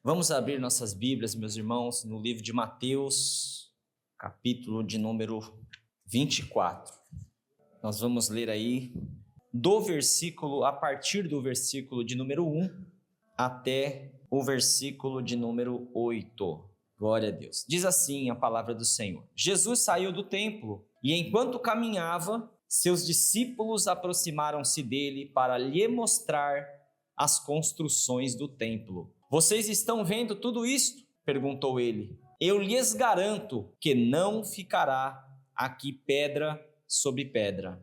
Vamos abrir nossas Bíblias, meus irmãos, no livro de Mateus, capítulo de número 24. Nós vamos ler aí a partir do versículo de número 1 até o versículo de número 8. Glória a Deus. Diz assim a palavra do Senhor: Jesus saiu do templo e, enquanto caminhava, seus discípulos aproximaram-se dele para lhe mostrar as construções do templo. Vocês estão vendo tudo isto? Perguntou ele. Eu lhes garanto que não ficará aqui pedra sobre pedra.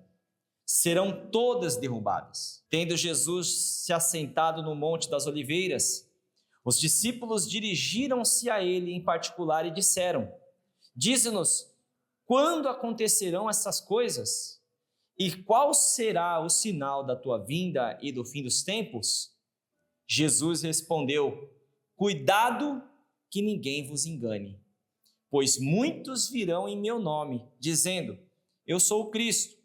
Serão todas derrubadas. Tendo Jesus se assentado no Monte das Oliveiras, os discípulos dirigiram-se a ele em particular e disseram: Dize-nos, quando acontecerão essas coisas? E qual será o sinal da tua vinda e do fim dos tempos? Jesus respondeu: Cuidado que ninguém vos engane, pois muitos virão em meu nome, dizendo: Eu sou o Cristo,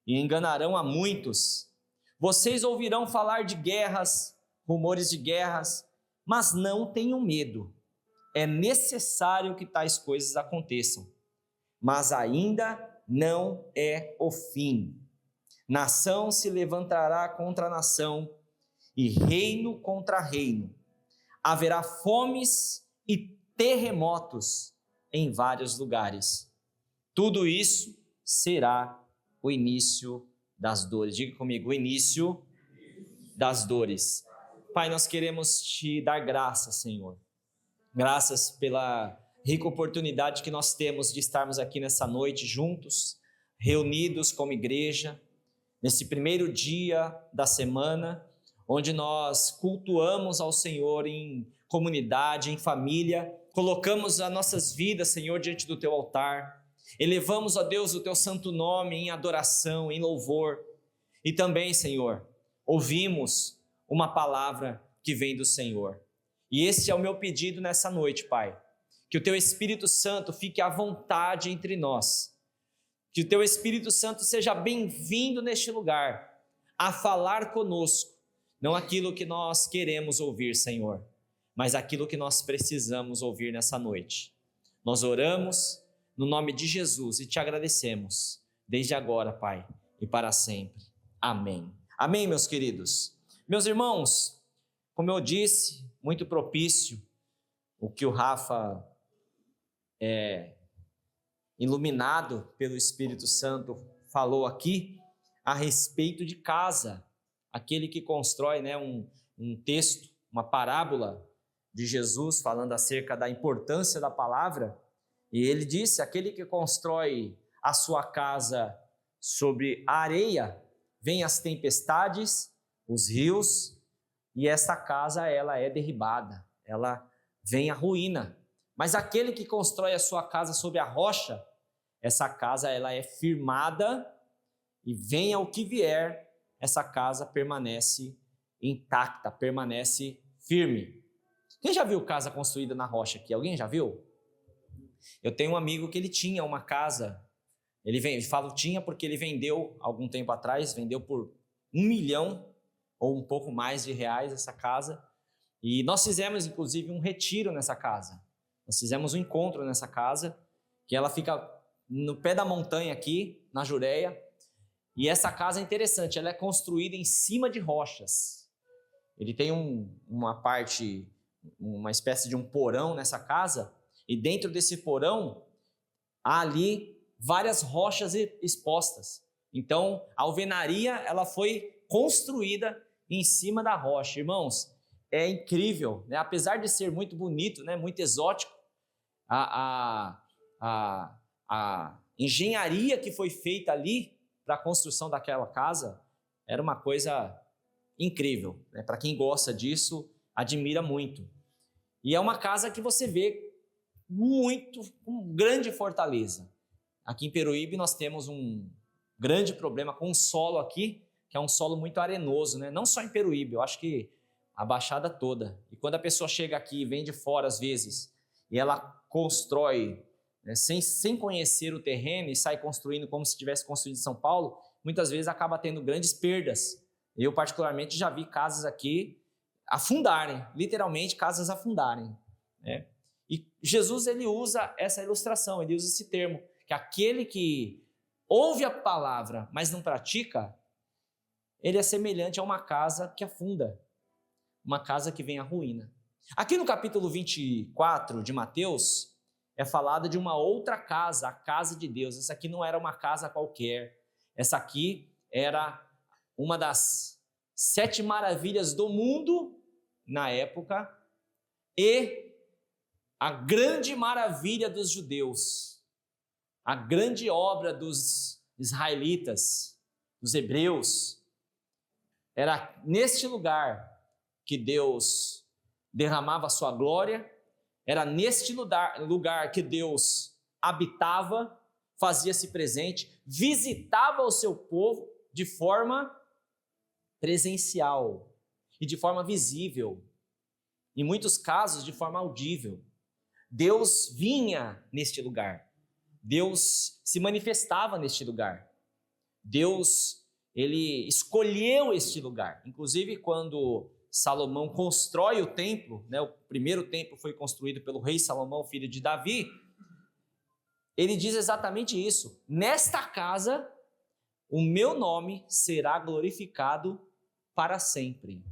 e enganarão a muitos. Vocês ouvirão falar de guerras, rumores de guerras, mas não tenham medo. É necessário que tais coisas aconteçam, mas ainda não é o fim. Nação se levantará contra nação, e reino contra reino. Haverá fomes e terremotos em vários lugares. Tudo isso será o início das dores. Diga comigo, o início das dores. Pai, nós queremos te dar graças, Senhor. Graças pela rica oportunidade que nós temos de estarmos aqui nessa noite juntos, reunidos como igreja, nesse primeiro dia da semana, onde nós cultuamos ao Senhor em comunidade, em família, colocamos as nossas vidas, Senhor, diante do teu altar, elevamos a Deus o teu santo nome em adoração, em louvor, e também, Senhor, ouvimos uma palavra que vem do Senhor. E esse é o meu pedido nessa noite, Pai, que o teu Espírito Santo fique à vontade entre nós, que o teu Espírito Santo seja bem-vindo neste lugar, a falar conosco, não aquilo que nós queremos ouvir, Senhor, mas aquilo que nós precisamos ouvir nessa noite. Nós oramos no nome de Jesus e te agradecemos, desde agora, Pai, e para sempre. Amém. Amém, meus queridos. Meus irmãos, como eu disse, muito propício o que o Rafa iluminado pelo Espírito Santo falou aqui a respeito de casa. Aquele que constrói, um texto, uma parábola de Jesus falando acerca da importância da palavra, e ele disse: aquele que constrói a sua casa sobre a areia, vem as tempestades, os rios, e essa casa ela é derribada, ela vem a ruína. Mas aquele que constrói a sua casa sobre a rocha, essa casa ela é firmada, e venha o que vier, essa casa permanece intacta, permanece firme. Quem já viu casa construída na rocha aqui? Alguém já viu? Eu tenho um amigo que ele tinha uma casa, ele fala tinha porque ele vendeu algum tempo atrás, vendeu por 1 milhão ou um pouco mais de reais essa casa, e nós fizemos inclusive um retiro nessa casa, nós fizemos um encontro nessa casa, que ela fica no pé da montanha aqui, na Jureia. E essa casa é interessante, ela é construída em cima de rochas. Ele tem uma espécie de um porão nessa casa, e dentro desse porão há ali várias rochas expostas. Então, a alvenaria ela foi construída em cima da rocha. Irmãos, é incrível, né? Apesar de ser muito bonito, né? Muito exótico, a engenharia que foi feita ali para a construção daquela casa era uma coisa incrível, né? Para quem gosta disso, admira muito. E é uma casa que você vê com grande fortaleza. Aqui em Peruíbe nós temos um grande problema com o solo aqui, que é um solo muito arenoso, né? Não só em Peruíbe, eu acho que a Baixada toda. E quando a pessoa chega aqui, vem de fora às vezes, e ela constrói, né, sem conhecer o terreno, e sai construindo como se tivesse construído em São Paulo, muitas vezes acaba tendo grandes perdas. Eu particularmente já vi casas aqui afundarem, literalmente casas afundarem, né? E Jesus, ele usa essa ilustração, ele usa esse termo, que aquele que ouve a palavra, mas não pratica, ele é semelhante a uma casa que afunda, uma casa que vem à ruína. Aqui no capítulo 24 de Mateus, é falado de uma outra casa, a casa de Deus. Essa aqui não era uma casa qualquer, essa aqui era uma das 7 maravilhas do mundo na época e a grande maravilha dos judeus, a grande obra dos israelitas, dos hebreus. Era neste lugar que Deus derramava a sua glória, era neste lugar que Deus habitava, fazia-se presente, visitava o seu povo de forma presencial e de forma visível, em muitos casos de forma audível. Deus vinha neste lugar, Deus se manifestava neste lugar, Deus, ele escolheu este lugar. Inclusive, quando Salomão constrói o templo, né, o primeiro templo foi construído pelo rei Salomão, filho de Davi, ele diz exatamente isso: nesta casa o meu nome será glorificado para sempre.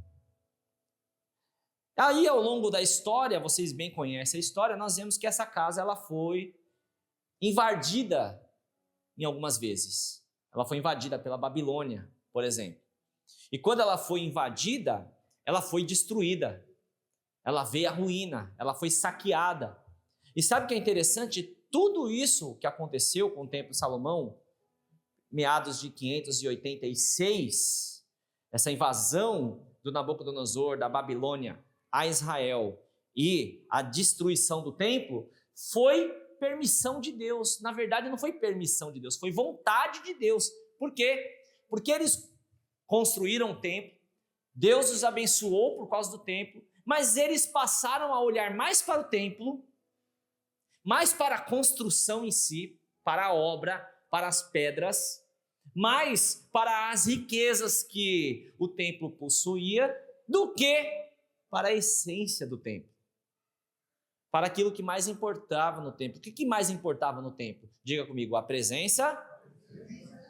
Aí, ao longo da história, vocês bem conhecem a história, nós vemos que essa casa ela foi invadida em algumas vezes. Ela foi invadida pela Babilônia, por exemplo. E quando ela foi invadida, ela foi destruída. Ela veio à ruína, ela foi saqueada. E sabe o que é interessante? Tudo isso que aconteceu com o Templo de Salomão, meados de 586, essa invasão do Nabucodonosor, da Babilônia, a Israel e a destruição do templo, foi permissão de Deus. Na verdade, não foi permissão de Deus, foi vontade de Deus. Por quê? Porque eles construíram o templo, Deus os abençoou por causa do templo, mas eles passaram a olhar mais para o templo, mais para a construção em si, para a obra, para as pedras, mais para as riquezas que o templo possuía, do que para a essência do templo, para aquilo que mais importava no templo. O que mais importava no templo? Diga comigo: a presença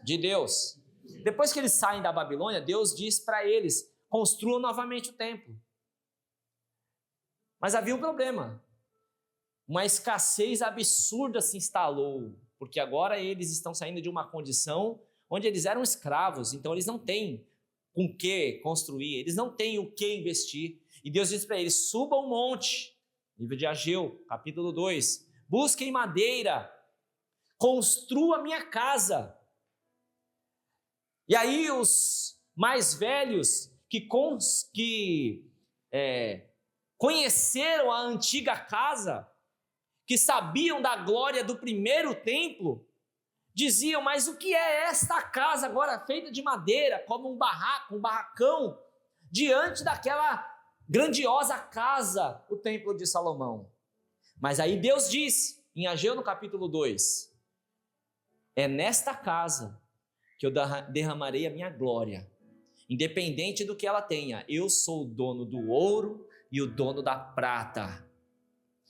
de Deus. Depois que eles saem da Babilônia, Deus diz para eles: construam novamente o templo. Mas havia um problema, uma escassez absurda se instalou, porque agora eles estão saindo de uma condição onde eles eram escravos, então eles não têm com o que construir, eles não têm o que investir. E Deus diz para eles: subam um monte, livro de Ageu, capítulo 2, busquem madeira, construa a minha casa. E aí os mais velhos que conheceram a antiga casa, que sabiam da glória do primeiro templo, diziam: mas o que é esta casa agora feita de madeira, como um barraco, um barracão, diante daquela grandiosa casa, o templo de Salomão? Mas aí Deus diz, em Ageu no capítulo 2, é nesta casa que eu derramarei a minha glória, independente do que ela tenha. Eu sou o dono do ouro e o dono da prata,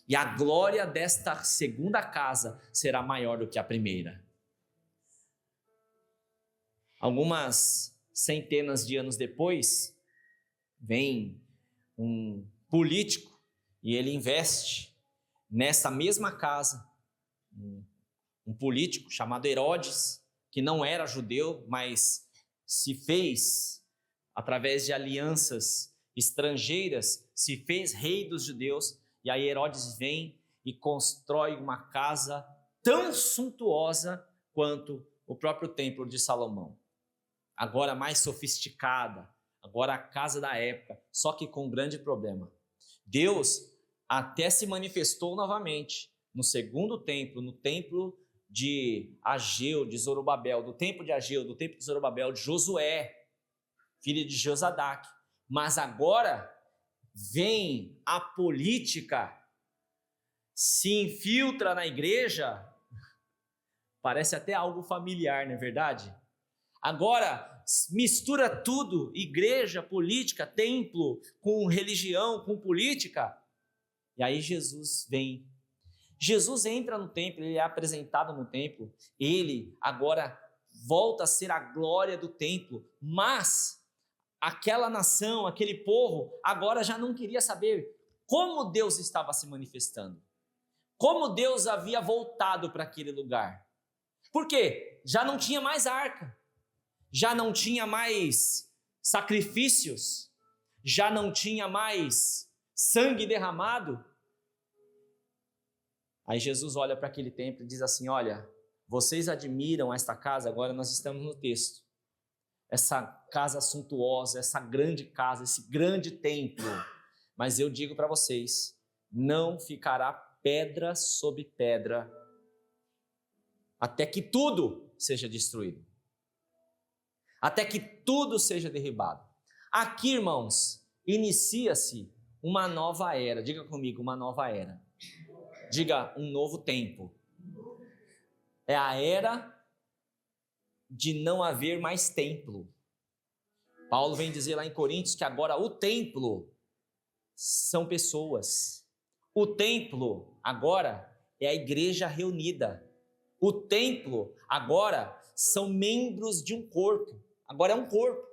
e a glória desta segunda casa será maior do que a primeira. Algumas centenas de anos depois, vem um político e ele investe nessa mesma casa, um político chamado Herodes, que não era judeu, mas se fez, através de alianças estrangeiras, se fez rei dos judeus. E aí Herodes vem e constrói uma casa tão suntuosa quanto o próprio templo de Salomão, agora mais sofisticada, agora a casa da época, só que com um grande problema. Deus até se manifestou novamente no segundo templo, no templo de Ageu, de Zorobabel, do templo de Ageu, do templo de Zorobabel, de Josué, filho de Josadac. Mas agora vem a política, se infiltra na igreja, parece até algo familiar, não é verdade? Agora mistura tudo, igreja, política, templo, com religião, com política. E aí Jesus vem. Jesus entra no templo, ele é apresentado no templo, ele agora volta a ser a glória do templo, mas aquela nação, aquele povo, agora já não queria saber como Deus estava se manifestando, como Deus havia voltado para aquele lugar. Por quê? Já não tinha mais arca, já não tinha mais sacrifícios, já não tinha mais sangue derramado. Aí Jesus olha para aquele templo e diz assim: olha, vocês admiram esta casa, agora nós estamos no texto, essa casa suntuosa, essa grande casa, esse grande templo, mas eu digo para vocês, não ficará pedra sobre pedra, até que tudo seja destruído, até que tudo seja derribado. Aqui, irmãos, inicia-se uma nova era. Diga comigo, uma nova era. Diga, um novo tempo. É a era de não haver mais templo. Paulo vem dizer lá em Coríntios que agora o templo são pessoas. O templo agora é a igreja reunida. O templo agora são membros de um corpo. Agora é um corpo.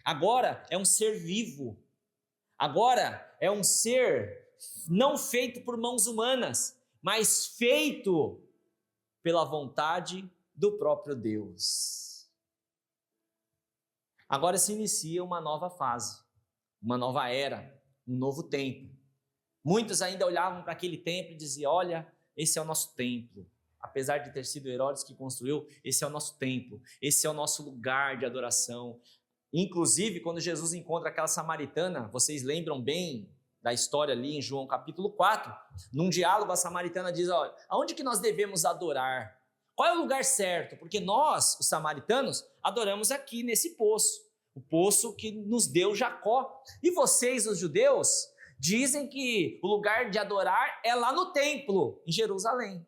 Agora é um ser vivo. Agora é um ser não feito por mãos humanas, mas feito pela vontade do próprio Deus. Agora se inicia uma nova fase, uma nova era, um novo tempo. Muitos ainda olhavam para aquele templo e diziam: olha, esse é o nosso templo. Apesar de ter sido Herodes que construiu, esse é o nosso templo, esse é o nosso lugar de adoração. Inclusive, quando Jesus encontra aquela samaritana, vocês lembram bem da história ali em João capítulo 4, num diálogo a samaritana diz: olha, aonde que nós devemos adorar? Qual é o lugar certo? Porque nós, os samaritanos, adoramos aqui nesse poço, o poço que nos deu Jacó. E vocês, os judeus, dizem que o lugar de adorar é lá no templo, em Jerusalém.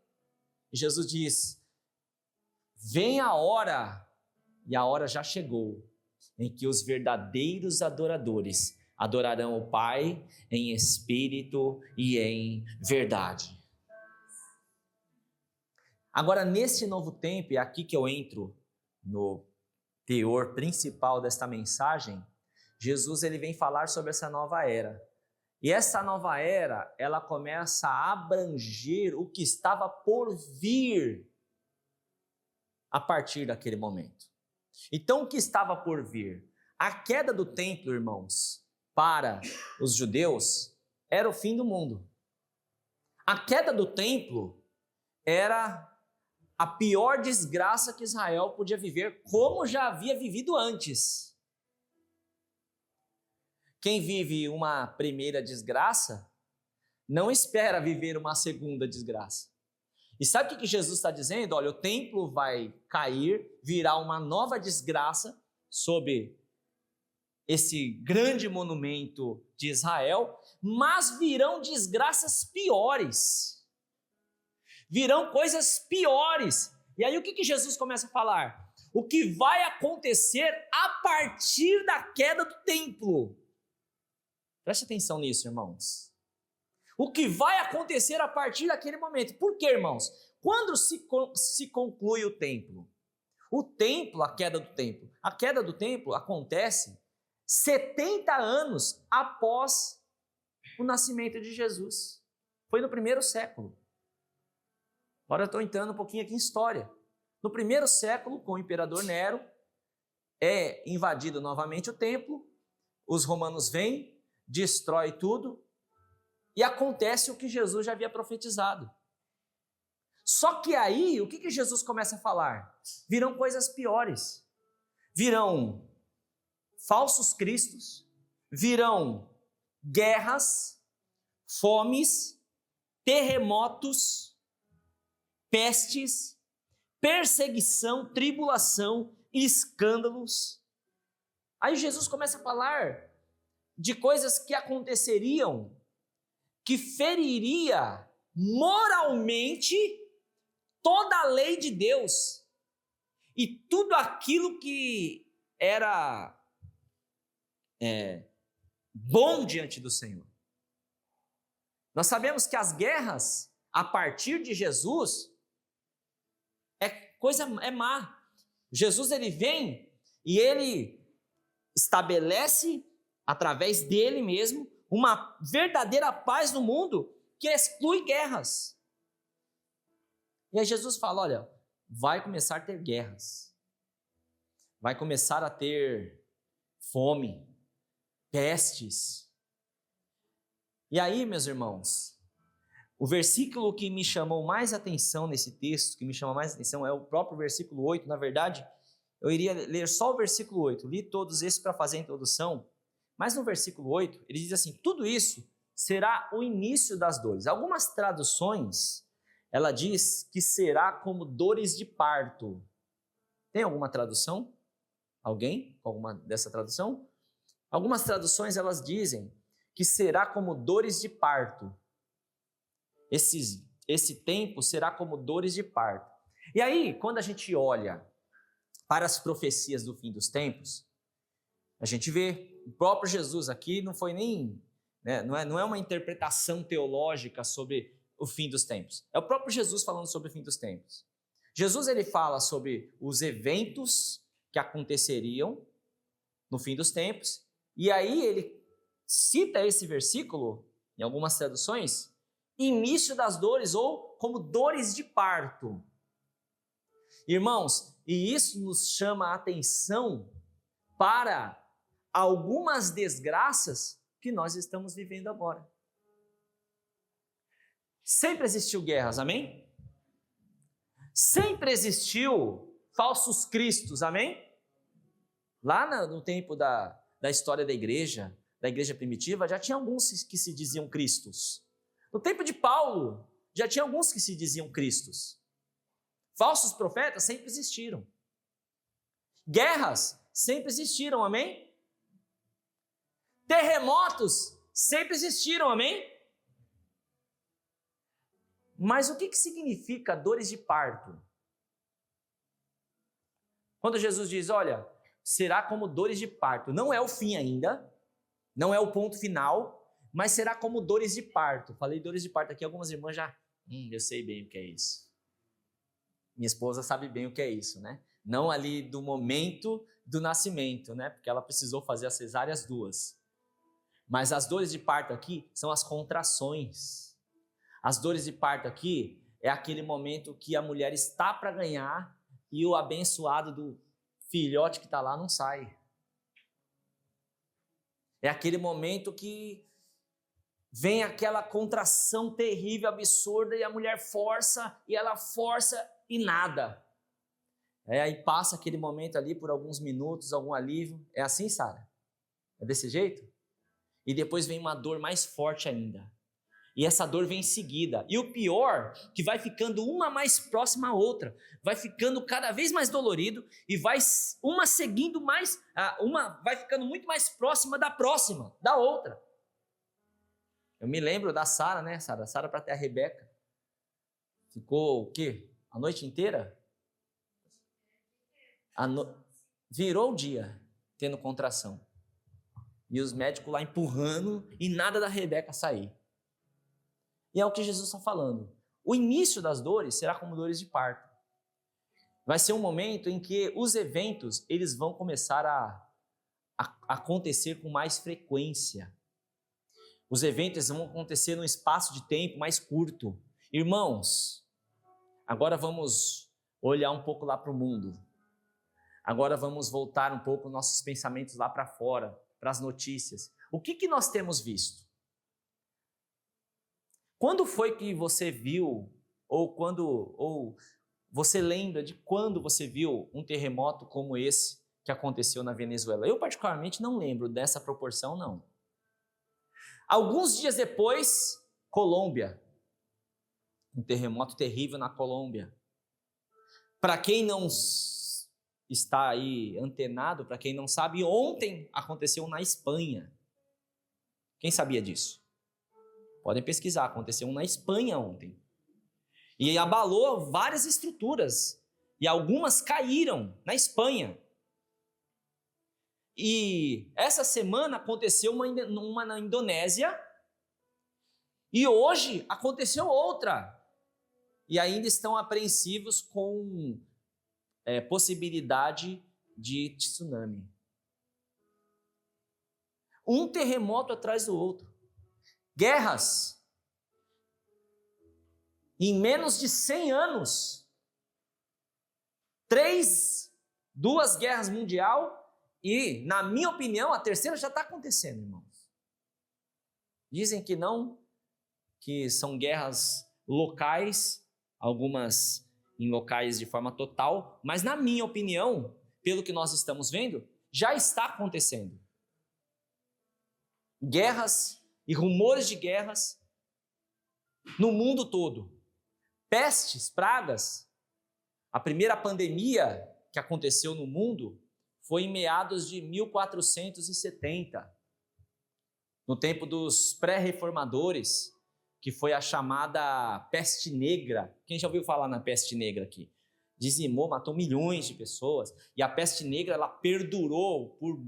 E Jesus diz: vem a hora, e a hora já chegou, em que os verdadeiros adoradores adorarão o Pai em espírito e em verdade. Agora, nesse novo tempo, é aqui que eu entro no teor principal desta mensagem, Jesus ele vem falar sobre essa nova era. E essa nova era, ela começa a abranger o que estava por vir a partir daquele momento. Então, o que estava por vir? A queda do templo, irmãos, para os judeus, era o fim do mundo. A queda do templo era a pior desgraça que Israel podia viver, como já havia vivido antes. Quem vive uma primeira desgraça, não espera viver uma segunda desgraça. E sabe o que Jesus está dizendo? Olha, o templo vai cair, virá uma nova desgraça sobre esse grande monumento de Israel, mas virão desgraças piores. Virão coisas piores. E aí o que Jesus começa a falar? O que vai acontecer a partir da queda do templo. Preste atenção nisso, irmãos. O que vai acontecer a partir daquele momento. Por quê, irmãos? Quando se conclui o templo? O templo, a queda do templo acontece 70 anos após o nascimento de Jesus. Foi no primeiro século. Agora eu estou entrando um pouquinho aqui em história. No primeiro século, com o imperador Nero, é invadido novamente o templo, os romanos vêm, destrói tudo, e acontece o que Jesus já havia profetizado. Só que aí, o que Jesus começa a falar? Virão coisas piores. Virão falsos cristos, virão guerras, fomes, terremotos, pestes, perseguição, tribulação, escândalos. Aí Jesus começa a falar de coisas que aconteceriam, que feriria moralmente toda a lei de Deus e tudo aquilo que era bom diante do Senhor. Nós sabemos que as guerras, a partir de Jesus, é má. Jesus, ele vem e ele estabelece, através dele mesmo, uma verdadeira paz no mundo que exclui guerras. E aí Jesus fala, olha, vai começar a ter guerras. Vai começar a ter fome, pestes. E aí, meus irmãos, o versículo que me chamou mais atenção nesse texto, que me chama mais atenção, é o próprio versículo 8. Na verdade, eu iria ler só o versículo 8. Li todos esses para fazer a introdução. Mas no versículo 8, ele diz assim, tudo isso será o início das dores. Algumas traduções, ela diz que será como dores de parto. Tem alguma tradução? Alguém com alguma dessa tradução? Algumas traduções, elas dizem que será como dores de parto. Esse tempo será como dores de parto. E aí, quando a gente olha para as profecias do fim dos tempos, a gente vê o próprio Jesus aqui, não foi nem, não é uma interpretação teológica sobre o fim dos tempos. É o próprio Jesus falando sobre o fim dos tempos. Jesus, ele fala sobre os eventos que aconteceriam no fim dos tempos, e aí ele cita esse versículo, em algumas traduções, início das dores ou como dores de parto. Irmãos, e isso nos chama a atenção para algumas desgraças que nós estamos vivendo agora. Sempre existiu guerras, amém? Sempre existiu falsos cristos, amém? Lá no tempo da história da igreja primitiva, já tinha alguns que se diziam cristos. No tempo de Paulo, já tinha alguns que se diziam cristos. Falsos profetas sempre existiram. Guerras sempre existiram, amém? Terremotos sempre existiram, amém? Mas o que significa dores de parto? Quando Jesus diz, olha, será como dores de parto, não é o fim ainda, não é o ponto final, mas será como dores de parto. Falei dores de parto aqui, algumas irmãs já, eu sei bem o que é isso. Minha esposa sabe bem o que é isso, né? Não ali do momento do nascimento, né? Porque ela precisou fazer as cesáreas duas. Mas as dores de parto aqui são as contrações. As dores de parto aqui é aquele momento que a mulher está para ganhar e o abençoado do filhote que está lá não sai. É aquele momento que vem aquela contração terrível, absurda, e a mulher força, e ela força e nada. Aí passa aquele momento ali por alguns minutos, algum alívio. É assim, Sara? É desse jeito? E depois vem uma dor mais forte ainda. E essa dor vem em seguida. E o pior, que vai ficando uma mais próxima à outra. Vai ficando cada vez mais dolorido e vai uma seguindo mais, uma vai ficando muito mais próxima da próxima, da outra. Eu me lembro da Sara, né, Sara? Sara para ter a Rebeca. Ficou o quê? A noite inteira? Virou o dia tendo contração. E os médicos lá empurrando e nada da Rebeca sair. E é o que Jesus está falando. O início das dores será como dores de parto. Vai ser um momento em que os eventos eles vão começar a acontecer com mais frequência. Os eventos vão acontecer num espaço de tempo mais curto. Irmãos, agora vamos olhar um pouco lá para o mundo. Agora vamos voltar um pouco nossos pensamentos lá para fora, para as notícias. O que nós temos visto? Quando foi que você viu, ou você lembra de quando você viu um terremoto como esse que aconteceu na Venezuela? Eu particularmente não lembro dessa proporção, não. Alguns dias depois, Colômbia. Um terremoto terrível na Colômbia. Para quem não está aí antenado, para quem não sabe, ontem aconteceu na Espanha. Quem sabia disso? Podem pesquisar, aconteceu na Espanha ontem. E abalou várias estruturas. E algumas caíram na Espanha. E essa semana aconteceu uma na Indonésia, e hoje aconteceu outra. E ainda estão apreensivos com possibilidade de tsunami. Um terremoto atrás do outro. Guerras. Em menos de 100 anos. 2 guerras mundiais e, na minha opinião, a terceira já está acontecendo, irmãos. Dizem que não, que são guerras locais, algumas em locais de forma total, mas na minha opinião, pelo que nós estamos vendo, já está acontecendo. Guerras e rumores de guerras no mundo todo. Pestes, pragas. A primeira pandemia que aconteceu no mundo foi em meados de 1470, no tempo dos pré-reformadores, que foi a chamada peste negra. Quem já ouviu falar na peste negra aqui? Dizimou, matou milhões de pessoas, e a peste negra ela perdurou por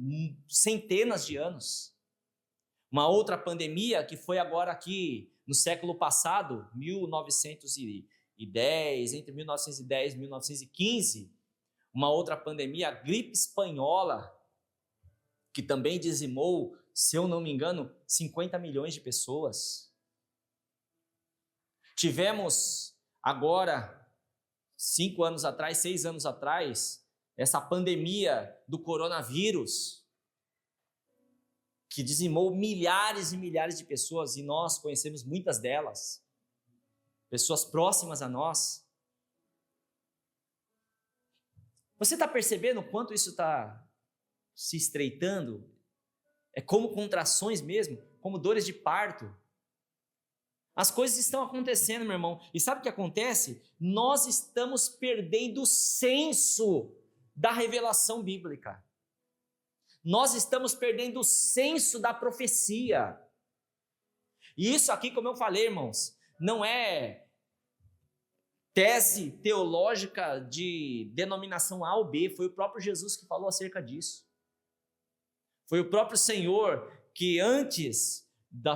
centenas de anos. Uma outra pandemia que foi agora aqui no século passado, 1910, entre 1910 e 1915, uma outra pandemia, a gripe espanhola, que também dizimou, se eu não me engano, 50 milhões de pessoas. Tivemos agora, 5 anos atrás, 6 anos atrás, essa pandemia do coronavírus, que dizimou milhares e milhares de pessoas, e nós conhecemos muitas delas, pessoas próximas a nós. Você está percebendo o quanto isso está se estreitando? É como contrações mesmo, como dores de parto. As coisas estão acontecendo, meu irmão. E sabe o que acontece? Nós estamos perdendo o senso da revelação bíblica. Nós estamos perdendo o senso da profecia. E isso aqui, como eu falei, irmãos, não é tese teológica de denominação A ou B. Foi o próprio Jesus que falou acerca disso. Foi o próprio Senhor que antes do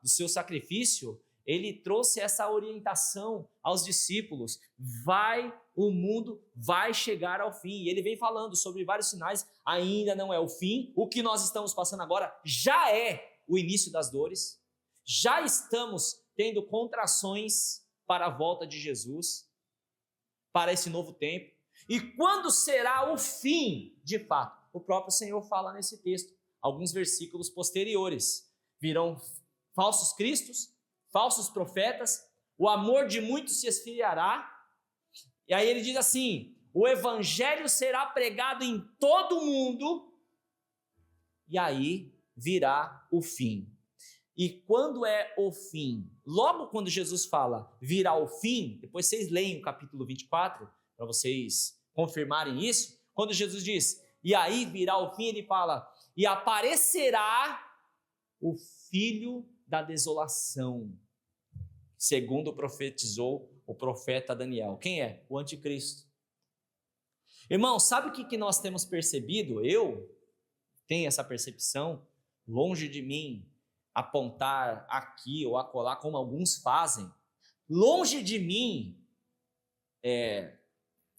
seu sacrifício, ele trouxe essa orientação aos discípulos. O mundo vai chegar ao fim. E ele vem falando sobre vários sinais, ainda não é o fim. O que nós estamos passando agora já é o início das dores. Já estamos tendo contrações para a volta de Jesus, para esse novo tempo. E quando será o fim, de fato? O próprio Senhor fala nesse texto, alguns versículos posteriores. Virão falsos cristos, falsos profetas, o amor de muitos se esfriará. E aí ele diz assim: o evangelho será pregado em todo o mundo, e aí virá o fim. E quando é o fim? Logo quando Jesus fala virá o fim, depois vocês leem o capítulo 24, para vocês confirmarem isso. Quando Jesus diz, e aí virá o fim, ele fala, e aparecerá o filho da desolação, segundo profetizou o profeta Daniel. Quem é? O anticristo. Irmão, sabe o que nós temos percebido? Eu tenho essa percepção, longe de mim apontar aqui ou acolá como alguns fazem, longe de mim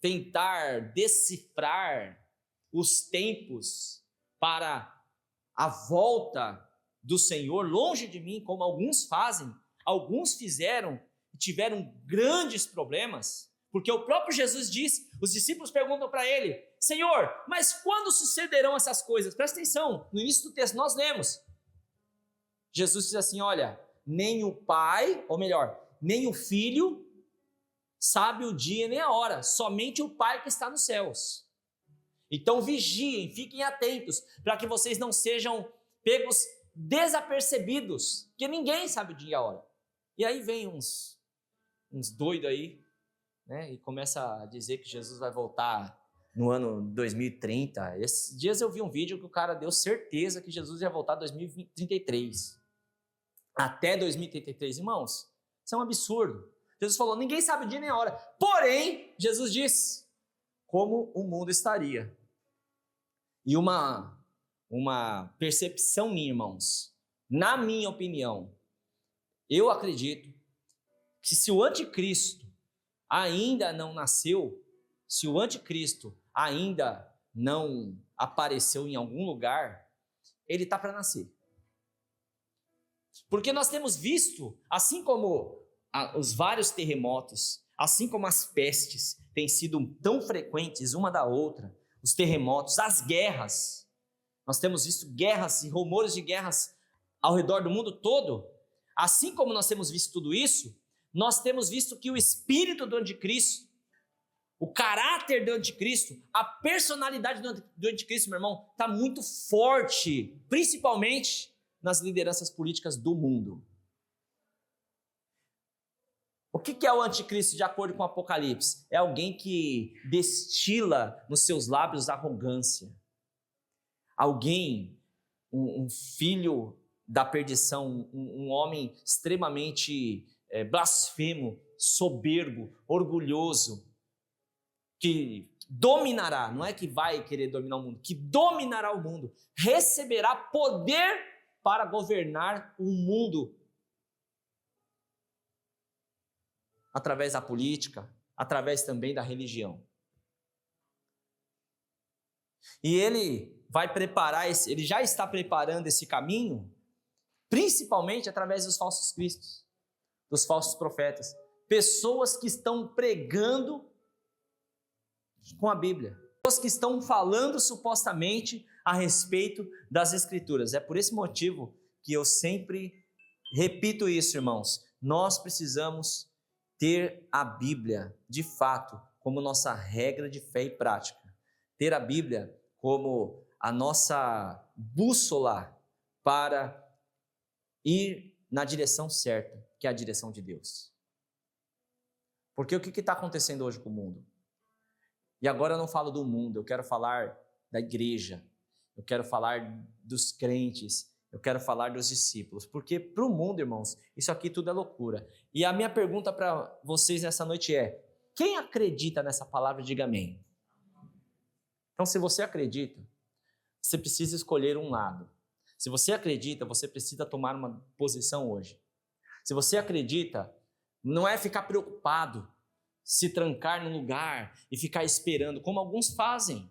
tentar decifrar os tempos para a volta do Senhor, longe de mim como alguns fazem. Alguns fizeram e tiveram grandes problemas, porque o próprio Jesus disse, os discípulos perguntam para ele, Senhor, mas quando sucederão essas coisas? Presta atenção, no início do texto nós lemos, Jesus diz assim, olha, nem o Pai, ou melhor, nem o Filho sabe o dia nem a hora, somente o Pai que está nos céus. Então vigiem, fiquem atentos, para que vocês não sejam pegos desapercebidos, que ninguém sabe o dia e a hora. E aí vem uns doidos aí, né, e começa a dizer que Jesus vai voltar no ano 2030. Esses dias eu vi um vídeo que o cara deu certeza que Jesus ia voltar em 2033. Até 2033, irmãos, isso é um absurdo. Jesus falou, ninguém sabe o dia nem a hora. Porém, Jesus disse como o mundo estaria. E uma uma percepção minha, irmãos. Na minha opinião, eu acredito que se o anticristo ainda não nasceu, se o anticristo ainda não apareceu em algum lugar, ele está para nascer. Porque nós temos visto, assim como os vários terremotos, assim como as pestes têm sido tão frequentes uma da outra, os terremotos, as guerras, nós temos visto guerras e rumores de guerras ao redor do mundo todo. Assim como nós temos visto tudo isso, nós temos visto que o espírito do anticristo, o caráter do anticristo, a personalidade do anticristo, meu irmão, está muito forte, principalmente nas lideranças políticas do mundo. O que é o anticristo de acordo com o Apocalipse? É alguém que destila nos seus lábios arrogância. Alguém, um filho da perdição, um homem extremamente blasfemo, soberbo, orgulhoso, que dominará, não é que vai querer dominar o mundo, que dominará o mundo, receberá poder para governar o mundo através da política, através também da religião. E ele vai preparar, ele já está preparando esse caminho, principalmente através dos falsos cristos, dos falsos profetas, pessoas que estão pregando com a Bíblia, pessoas que estão falando supostamente a respeito das Escrituras. É por esse motivo que eu sempre repito isso, irmãos. Nós precisamos ter a Bíblia, de fato, como nossa regra de fé e prática. Ter a Bíblia como a nossa bússola para ir na direção certa, que é a direção de Deus. Porque o que está acontecendo hoje com o mundo? E agora eu não falo do mundo, eu quero falar da igreja, eu quero falar dos crentes, eu quero falar dos discípulos. Porque para o mundo, irmãos, isso aqui tudo é loucura. E a minha pergunta para vocês nessa noite é: quem acredita nessa palavra, diga amém. Então, se você acredita, você precisa escolher um lado. Se você acredita, você precisa tomar uma posição hoje. Se você acredita, não é ficar preocupado, se trancar num lugar e ficar esperando, como alguns fazem.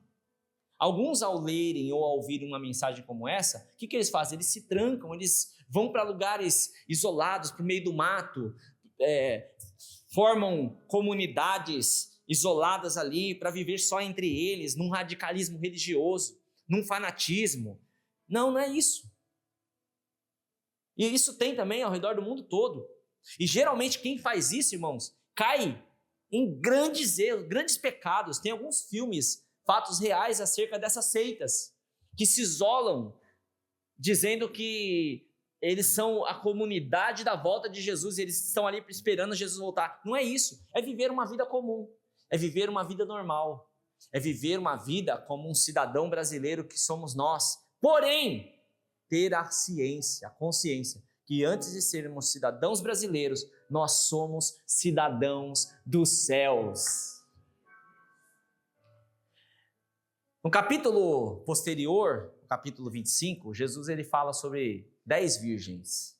Alguns, ao lerem ou ao ouvirem uma mensagem como essa, o que eles fazem? Eles se trancam, eles vão para lugares isolados, para o meio do mato, formam comunidades isoladas ali para viver só entre eles, num radicalismo religioso, num fanatismo. Não, não é isso. E isso tem também ao redor do mundo todo. E geralmente quem faz isso, irmãos, cai em grandes erros, grandes pecados. Tem alguns filmes, fatos reais acerca dessas seitas, que se isolam, dizendo que eles são a comunidade da volta de Jesus, e eles estão ali esperando Jesus voltar. Não é isso, é viver uma vida comum, é viver uma vida normal, é viver uma vida como um cidadão brasileiro que somos nós, porém, ter a ciência, a consciência, que antes de sermos cidadãos brasileiros, nós somos cidadãos dos céus. No capítulo posterior, no capítulo 25, Jesus ele fala sobre 10 virgens.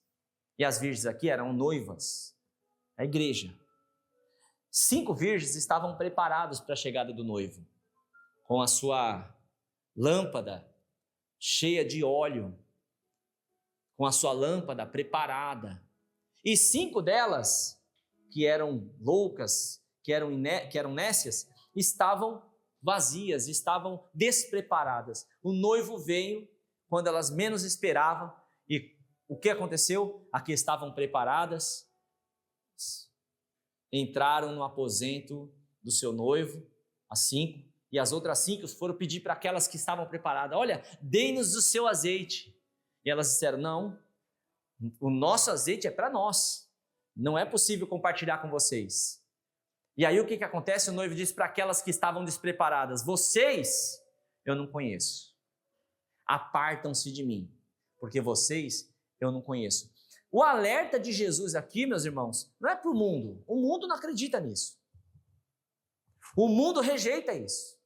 E as virgens aqui eram noivas, a igreja. 5 virgens estavam preparadas para a chegada do noivo, com a sua lâmpada cheia de óleo, com a sua lâmpada preparada. E 5 delas, que eram loucas, que eram nécias, estavam vazias, estavam despreparadas. O noivo veio quando elas menos esperavam, e o que aconteceu? Aqui estavam preparadas, entraram no aposento do seu noivo, as 5, e as outras 5 foram pedir para aquelas que estavam preparadas: olha, dê-nos o seu azeite. E elas disseram: não, o nosso azeite é para nós, não é possível compartilhar com vocês. E aí o que acontece? O noivo diz para aquelas que estavam despreparadas: vocês eu não conheço, apartam-se de mim, porque vocês eu não conheço. O alerta de Jesus aqui, meus irmãos, não é para o mundo não acredita nisso, o mundo rejeita isso,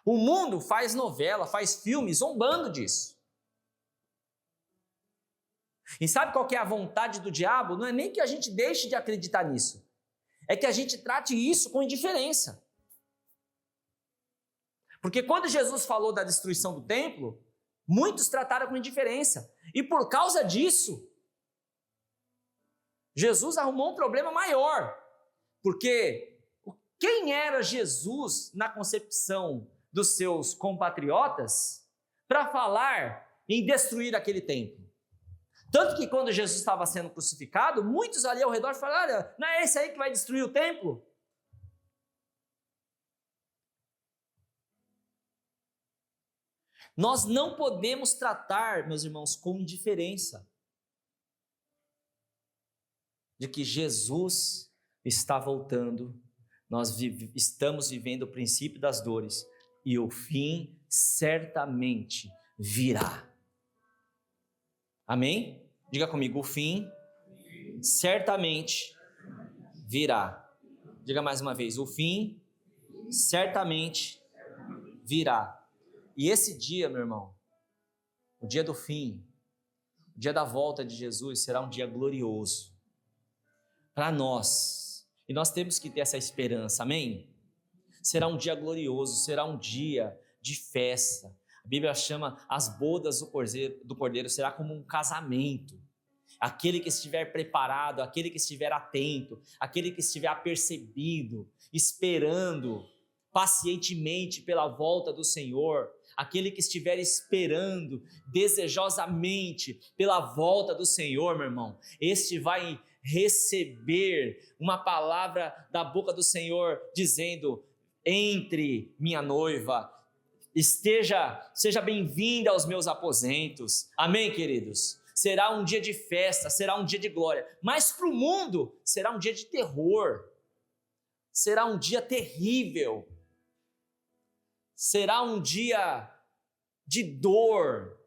O mundo faz novela, faz filme zombando disso. E sabe qual que é a vontade do diabo? Não é nem que a gente deixe de acreditar nisso. É que a gente trate isso com indiferença. Porque quando Jesus falou da destruição do templo, muitos trataram com indiferença. E por causa disso, Jesus arrumou um problema maior. Porque quem era Jesus na concepção dos seus compatriotas para falar em destruir aquele templo? Tanto que quando Jesus estava sendo crucificado, muitos ali ao redor falaram: olha, não é esse aí que vai destruir o templo? Nós não podemos tratar, meus irmãos, com indiferença de que Jesus está voltando, nós estamos vivendo o princípio das dores e o fim certamente virá. Amém? Diga comigo, o fim certamente virá. Diga mais uma vez, o fim certamente virá. E esse dia, meu irmão, o dia do fim, o dia da volta de Jesus, será um dia glorioso para nós. E nós temos que ter essa esperança, amém? Será um dia glorioso, será um dia de festa. A Bíblia chama as bodas do Cordeiro, será como um casamento. Aquele que estiver preparado, aquele que estiver atento, aquele que estiver apercebido, esperando pacientemente pela volta do Senhor, aquele que estiver esperando desejosamente pela volta do Senhor, meu irmão, este vai receber uma palavra da boca do Senhor dizendo: entre, minha noiva, seja bem-vinda aos meus aposentos. Amém, queridos? Será um dia de festa, será um dia de glória, mas para o mundo será um dia de terror, será um dia terrível, será um dia de dor.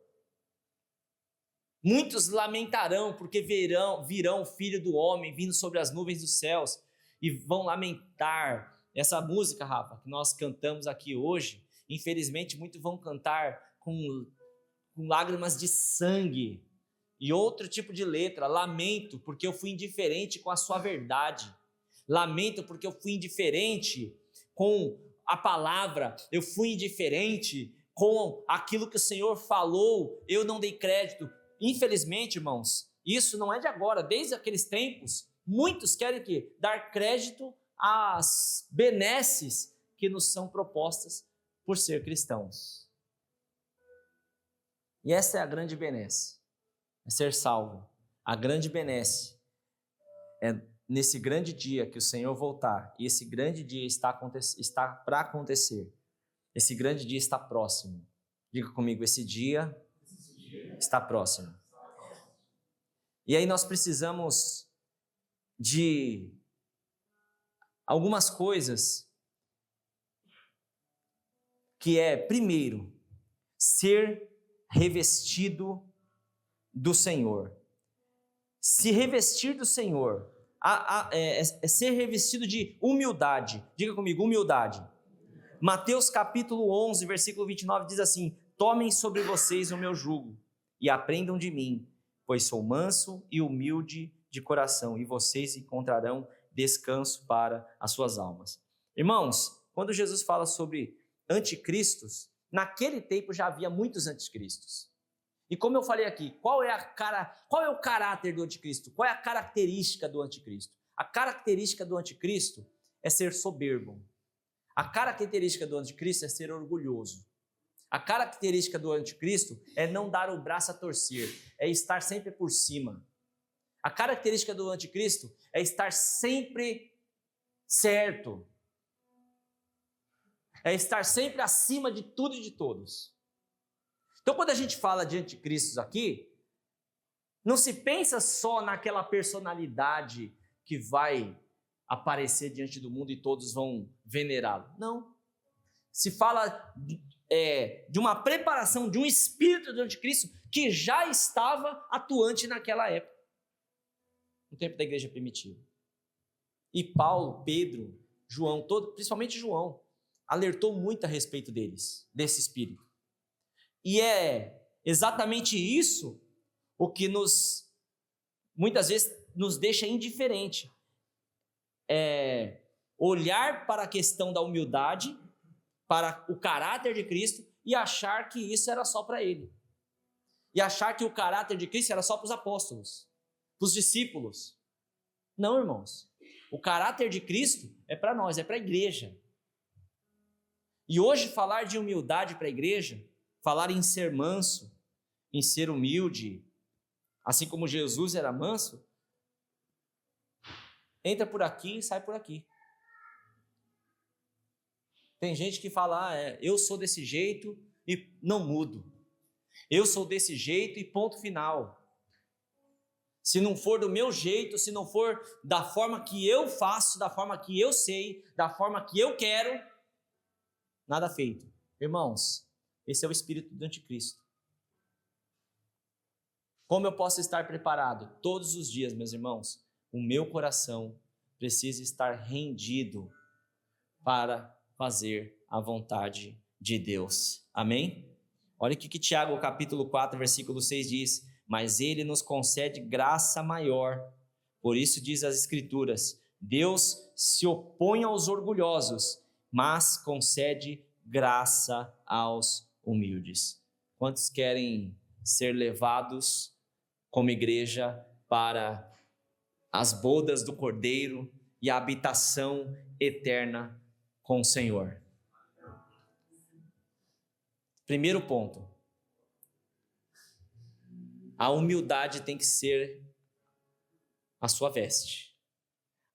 Muitos lamentarão porque virão o Filho do Homem vindo sobre as nuvens dos céus e vão lamentar. Essa música, Rafa, que nós cantamos aqui hoje, infelizmente muitos vão cantar com lágrimas de sangue e outro tipo de letra. Lamento porque eu fui indiferente com a sua verdade. Lamento porque eu fui indiferente com a palavra. Eu fui indiferente com aquilo que o Senhor falou. Eu não dei crédito. Infelizmente, irmãos, isso não é de agora. Desde aqueles tempos, muitos querem dar crédito às benesses que nos são propostas por ser cristãos. E essa é a grande benesse, é ser salvo. A grande benesse é nesse grande dia que o Senhor voltar, e esse grande dia está para acontecer. Esse grande dia está próximo. Diga comigo, esse dia está próximo. E aí nós precisamos de algumas coisas que é, primeiro, ser revestido do Senhor. Se revestir do Senhor é ser revestido de humildade. Diga comigo, humildade. Mateus capítulo 11, versículo 29 diz assim: tomem sobre vocês o meu jugo e aprendam de mim, pois sou manso e humilde de coração, e vocês encontrarão descanso para as suas almas. Irmãos, quando Jesus fala sobre anticristos, naquele tempo já havia muitos anticristos. E como eu falei aqui, qual é o caráter do anticristo? Qual é a característica do anticristo? A característica do anticristo é ser soberbo. A característica do anticristo é ser orgulhoso. A característica do anticristo é não dar o braço a torcer, é estar sempre por cima. A característica do anticristo é estar sempre certo. É estar sempre acima de tudo e de todos. Então, quando a gente fala de anticristos aqui, não se pensa só naquela personalidade que vai aparecer diante do mundo e todos vão venerá-lo. Não. Se fala de uma preparação de um espírito do anticristo que já estava atuante naquela época, no tempo da igreja primitiva. E Paulo, Pedro, João, principalmente João, alertou muito a respeito desse espírito. E é exatamente isso o que muitas vezes nos deixa indiferente. É olhar para a questão da humildade, para o caráter de Cristo e achar que isso era só para ele. E achar que o caráter de Cristo era só para os apóstolos, para os discípulos. Não, irmãos. O caráter de Cristo é para nós, é para a igreja. E hoje falar de humildade para a igreja, falar em ser manso, em ser humilde, assim como Jesus era manso, entra por aqui e sai por aqui. Tem gente que fala, eu sou desse jeito e não mudo. Eu sou desse jeito e ponto final. Se não for do meu jeito, se não for da forma que eu faço, da forma que eu sei, da forma que eu quero, nada feito. Irmãos, esse é o espírito do anticristo. Como eu posso estar preparado? Todos os dias, meus irmãos, o meu coração precisa estar rendido para fazer a vontade de Deus. Amém? Olha o que Tiago, capítulo 4, versículo 6 diz: mas ele nos concede graça maior. Por isso diz as Escrituras: Deus se opõe aos orgulhosos, mas concede graça aos humildes. Quantos querem ser levados como igreja para as bodas do Cordeiro e a habitação eterna com o Senhor? Primeiro ponto. A humildade tem que ser a sua veste.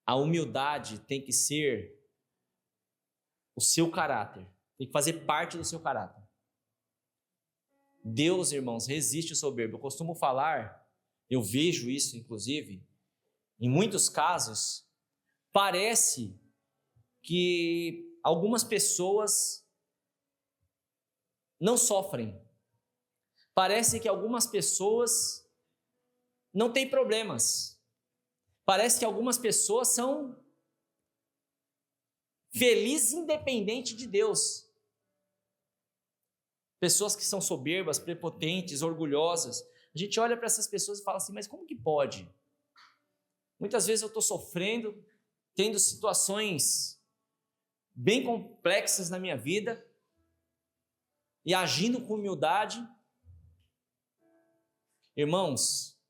A humildade tem que ser o seu caráter. Tem que fazer parte do seu caráter. Deus, irmãos, resiste o soberbo. Eu costumo falar, eu vejo isso, inclusive, em muitos casos, parece que algumas pessoas não sofrem. Parece que algumas pessoas não têm problemas. Parece que algumas pessoas são felizes independente de Deus. Pessoas que são soberbas, prepotentes, orgulhosas. A gente olha para essas pessoas e fala assim, mas como que pode? Muitas vezes eu estou sofrendo, tendo situações bem complexas na minha vida e agindo com humildade. Irmãos,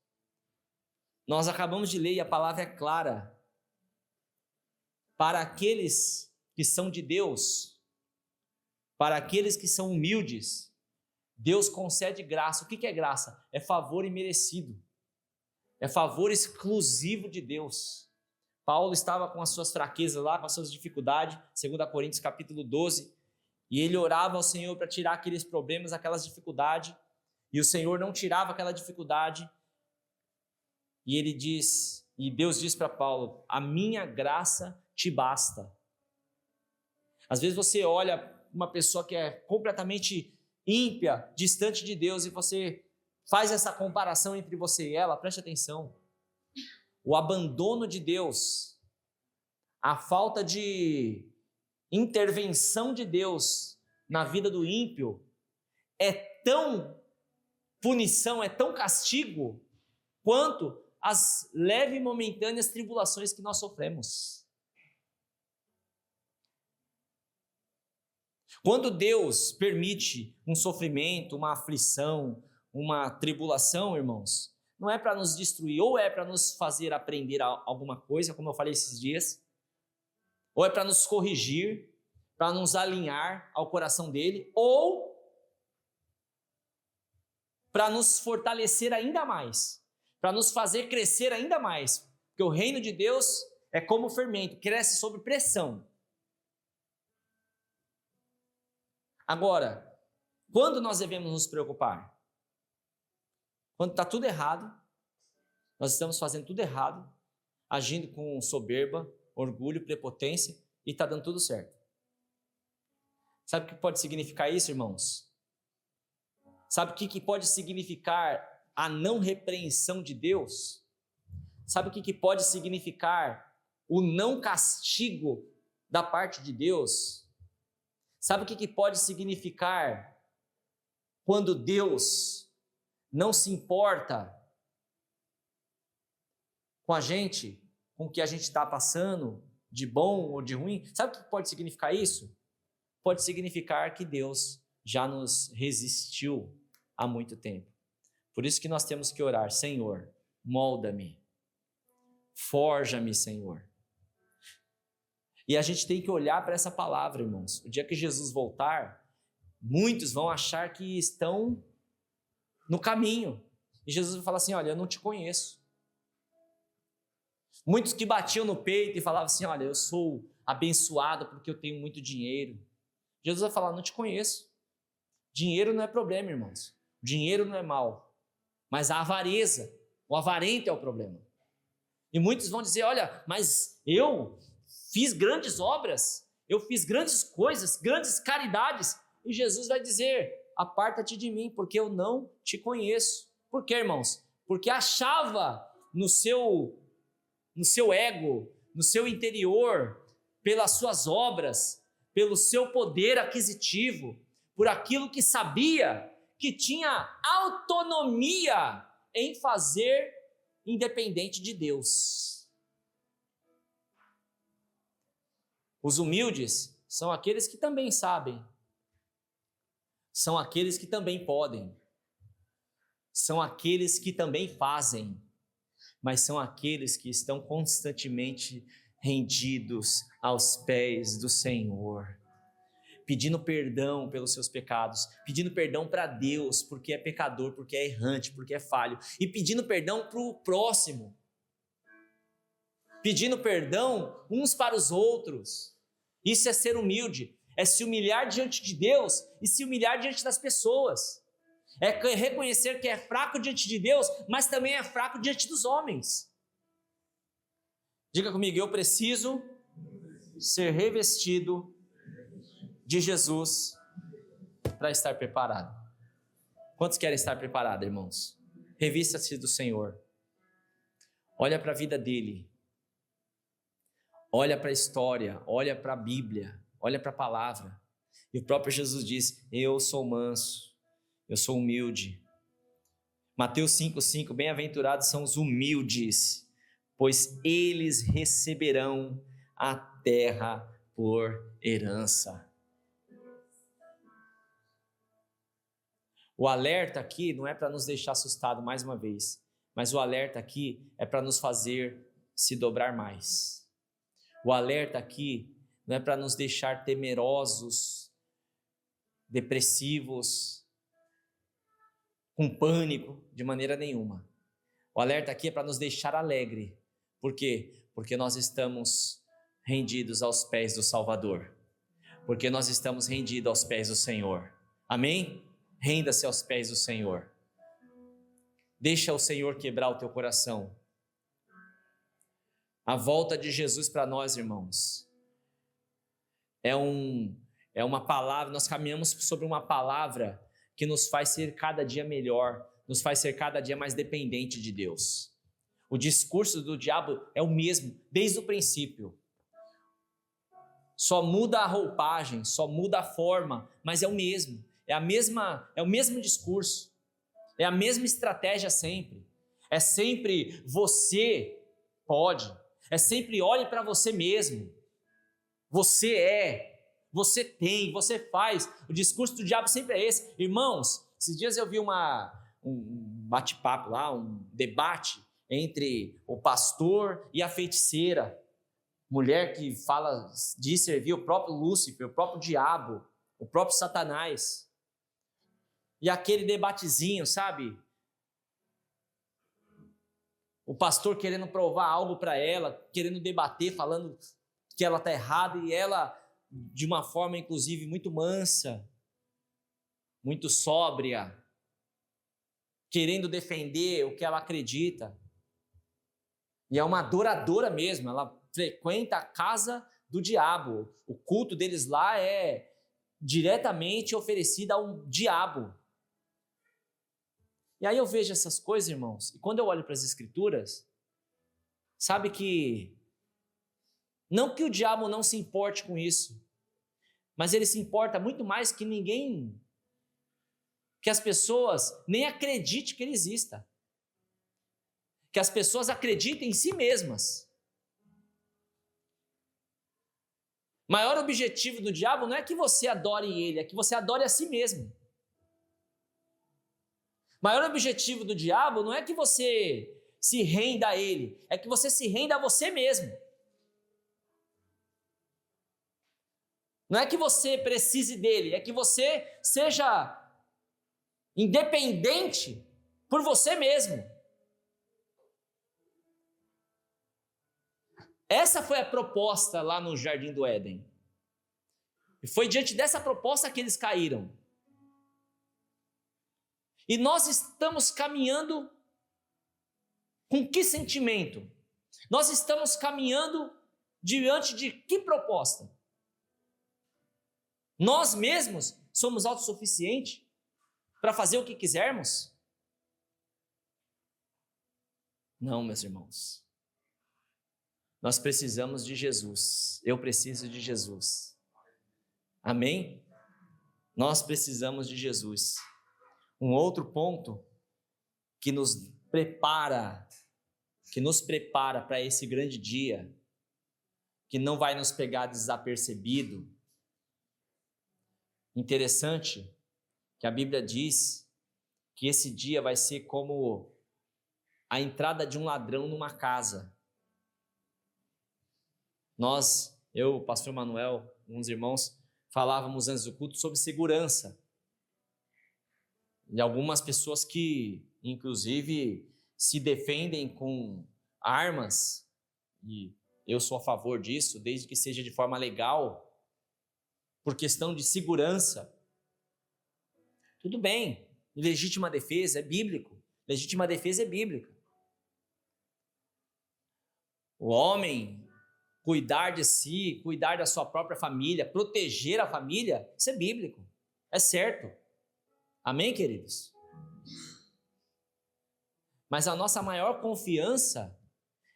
nós acabamos de ler e a palavra é clara. Para aqueles que são de Deus, para aqueles que são humildes, Deus concede graça. O que é graça? É favor imerecido. É favor exclusivo de Deus. Paulo estava com as suas fraquezas lá, com as suas dificuldades, 2 Coríntios capítulo 12, e ele orava ao Senhor para tirar aqueles problemas, aquelas dificuldades, e o Senhor não tirava aquela dificuldade, e ele diz, e Deus diz para Paulo, a minha graça te basta. Às vezes você olha uma pessoa que é completamente ímpia, distante de Deus, e você faz essa comparação entre você e ela, preste atenção. O abandono de Deus, a falta de intervenção de Deus na vida do ímpio é tão punição, é tão castigo, quanto as leves e momentâneas tribulações que nós sofremos. Quando Deus permite um sofrimento, uma aflição, uma tribulação, irmãos, não é para nos destruir, ou é para nos fazer aprender alguma coisa, como eu falei esses dias, ou é para nos corrigir, para nos alinhar ao coração dele, ou para nos fortalecer ainda mais, para nos fazer crescer ainda mais, porque o reino de Deus é como fermento, cresce sob pressão. Agora, quando nós devemos nos preocupar? Quando está tudo errado, nós estamos fazendo tudo errado, agindo com soberba, orgulho, prepotência, e está dando tudo certo. Sabe o que pode significar isso, irmãos? Sabe o que pode significar a não repreensão de Deus? Sabe o que pode significar o não castigo da parte de Deus? Sabe o que pode significar quando Deus não se importa com a gente, com o que a gente está passando, de bom ou de ruim? Sabe o que pode significar isso? Pode significar que Deus já nos resistiu há muito tempo. Por isso que nós temos que orar: Senhor, molda-me, forja-me, Senhor. E a gente tem que olhar para essa palavra, irmãos. O dia que Jesus voltar, muitos vão achar que estão no caminho. E Jesus vai falar assim: olha, eu não te conheço. Muitos que batiam no peito e falavam assim: olha, eu sou abençoado porque eu tenho muito dinheiro. Jesus vai falar: não te conheço. Dinheiro não é problema, irmãos. Dinheiro não é mal. Mas a avareza, o avarento é o problema. E muitos vão dizer: olha, mas eu fiz grandes obras, eu fiz grandes coisas, grandes caridades. E Jesus vai dizer: aparta-te de mim, porque eu não te conheço. Por quê, irmãos? Porque achava no seu ego, no seu interior, pelas suas obras, pelo seu poder aquisitivo, por aquilo que sabia que tinha autonomia em fazer, independente de Deus. Os humildes são aqueles que também sabem, são aqueles que também podem, são aqueles que também fazem, mas são aqueles que estão constantemente rendidos aos pés do Senhor, pedindo perdão pelos seus pecados, pedindo perdão para Deus, porque é pecador, porque é errante, porque é falho, e pedindo perdão para o próximo, pedindo perdão uns para os outros. Isso é ser humilde, é se humilhar diante de Deus e se humilhar diante das pessoas. É reconhecer que é fraco diante de Deus, mas também é fraco diante dos homens. Diga comigo: eu preciso ser revestido de Jesus para estar preparado. Quantos querem estar preparados, irmãos? Revista-se do Senhor. Olha para a vida dele. Olha para a história, olha para a Bíblia, olha para a palavra. E o próprio Jesus diz: eu sou manso, eu sou humilde. Mateus 5,5, bem-aventurados são os humildes, pois eles receberão a terra por herança. O alerta aqui não é para nos deixar assustado mais uma vez, mas o alerta aqui é para nos fazer se dobrar mais. O alerta aqui não é para nos deixar temerosos, depressivos, com pânico, de maneira nenhuma. O alerta aqui é para nos deixar alegre. Por quê? Porque nós estamos rendidos aos pés do Salvador. Porque nós estamos rendidos aos pés do Senhor. Amém? Renda-se aos pés do Senhor. Deixa o Senhor quebrar o teu coração. A volta de Jesus para nós, irmãos, é uma palavra, nós caminhamos sobre uma palavra que nos faz ser cada dia melhor, nos faz ser cada dia mais dependente de Deus. O discurso do diabo é o mesmo, desde o princípio. Só muda a roupagem, só muda a forma, mas é o mesmo. É o mesmo discurso. É a mesma estratégia sempre. É sempre você pode. É sempre olhe para você mesmo. Você é, você tem, você faz. O discurso do diabo sempre é esse. Irmãos, esses dias eu vi um bate-papo lá, um debate entre o pastor e a feiticeira. Mulher que fala de servir o próprio Lúcifer, o próprio diabo, o próprio Satanás. E aquele debatezinho, sabe? O pastor querendo provar algo para ela, querendo debater, falando que ela está errada, e ela, de uma forma, inclusive, muito mansa, muito sóbria, querendo defender o que ela acredita. E é uma adoradora mesmo, ela frequenta a casa do diabo. O culto deles lá é diretamente oferecido ao diabo. E aí eu vejo essas coisas, irmãos, e quando eu olho para as Escrituras, sabe que, não que o diabo não se importe com isso, mas ele se importa muito mais que ninguém, que as pessoas nem acreditem que ele exista. Que as pessoas acreditem em si mesmas. O maior objetivo do diabo não é que você adore ele, é que você adore a si mesmo. O maior objetivo do diabo não é que você se renda a ele, é que você se renda a você mesmo. Não é que você precise dele, é que você seja independente por você mesmo. Essa foi a proposta lá no Jardim do Éden. E foi diante dessa proposta que eles caíram. E nós estamos caminhando com que sentimento? Nós estamos caminhando diante de que proposta? Nós mesmos somos autossuficientes para fazer o que quisermos? Não, meus irmãos. Nós precisamos de Jesus. Eu preciso de Jesus. Amém? Nós precisamos de Jesus. Um outro ponto que nos prepara para esse grande dia, que não vai nos pegar desapercebido. Interessante que a Bíblia diz que esse dia vai ser como a entrada de um ladrão numa casa. Eu, o pastor Manuel, uns irmãos, falávamos antes do culto sobre segurança. E algumas pessoas que, inclusive, se defendem com armas, e eu sou a favor disso, desde que seja de forma legal, por questão de segurança. Tudo bem, legítima defesa é bíblico. Legítima defesa é bíblica. O homem cuidar de si, cuidar da sua própria família, proteger a família, isso é bíblico, é certo. Amém, queridos? Mas a nossa maior confiança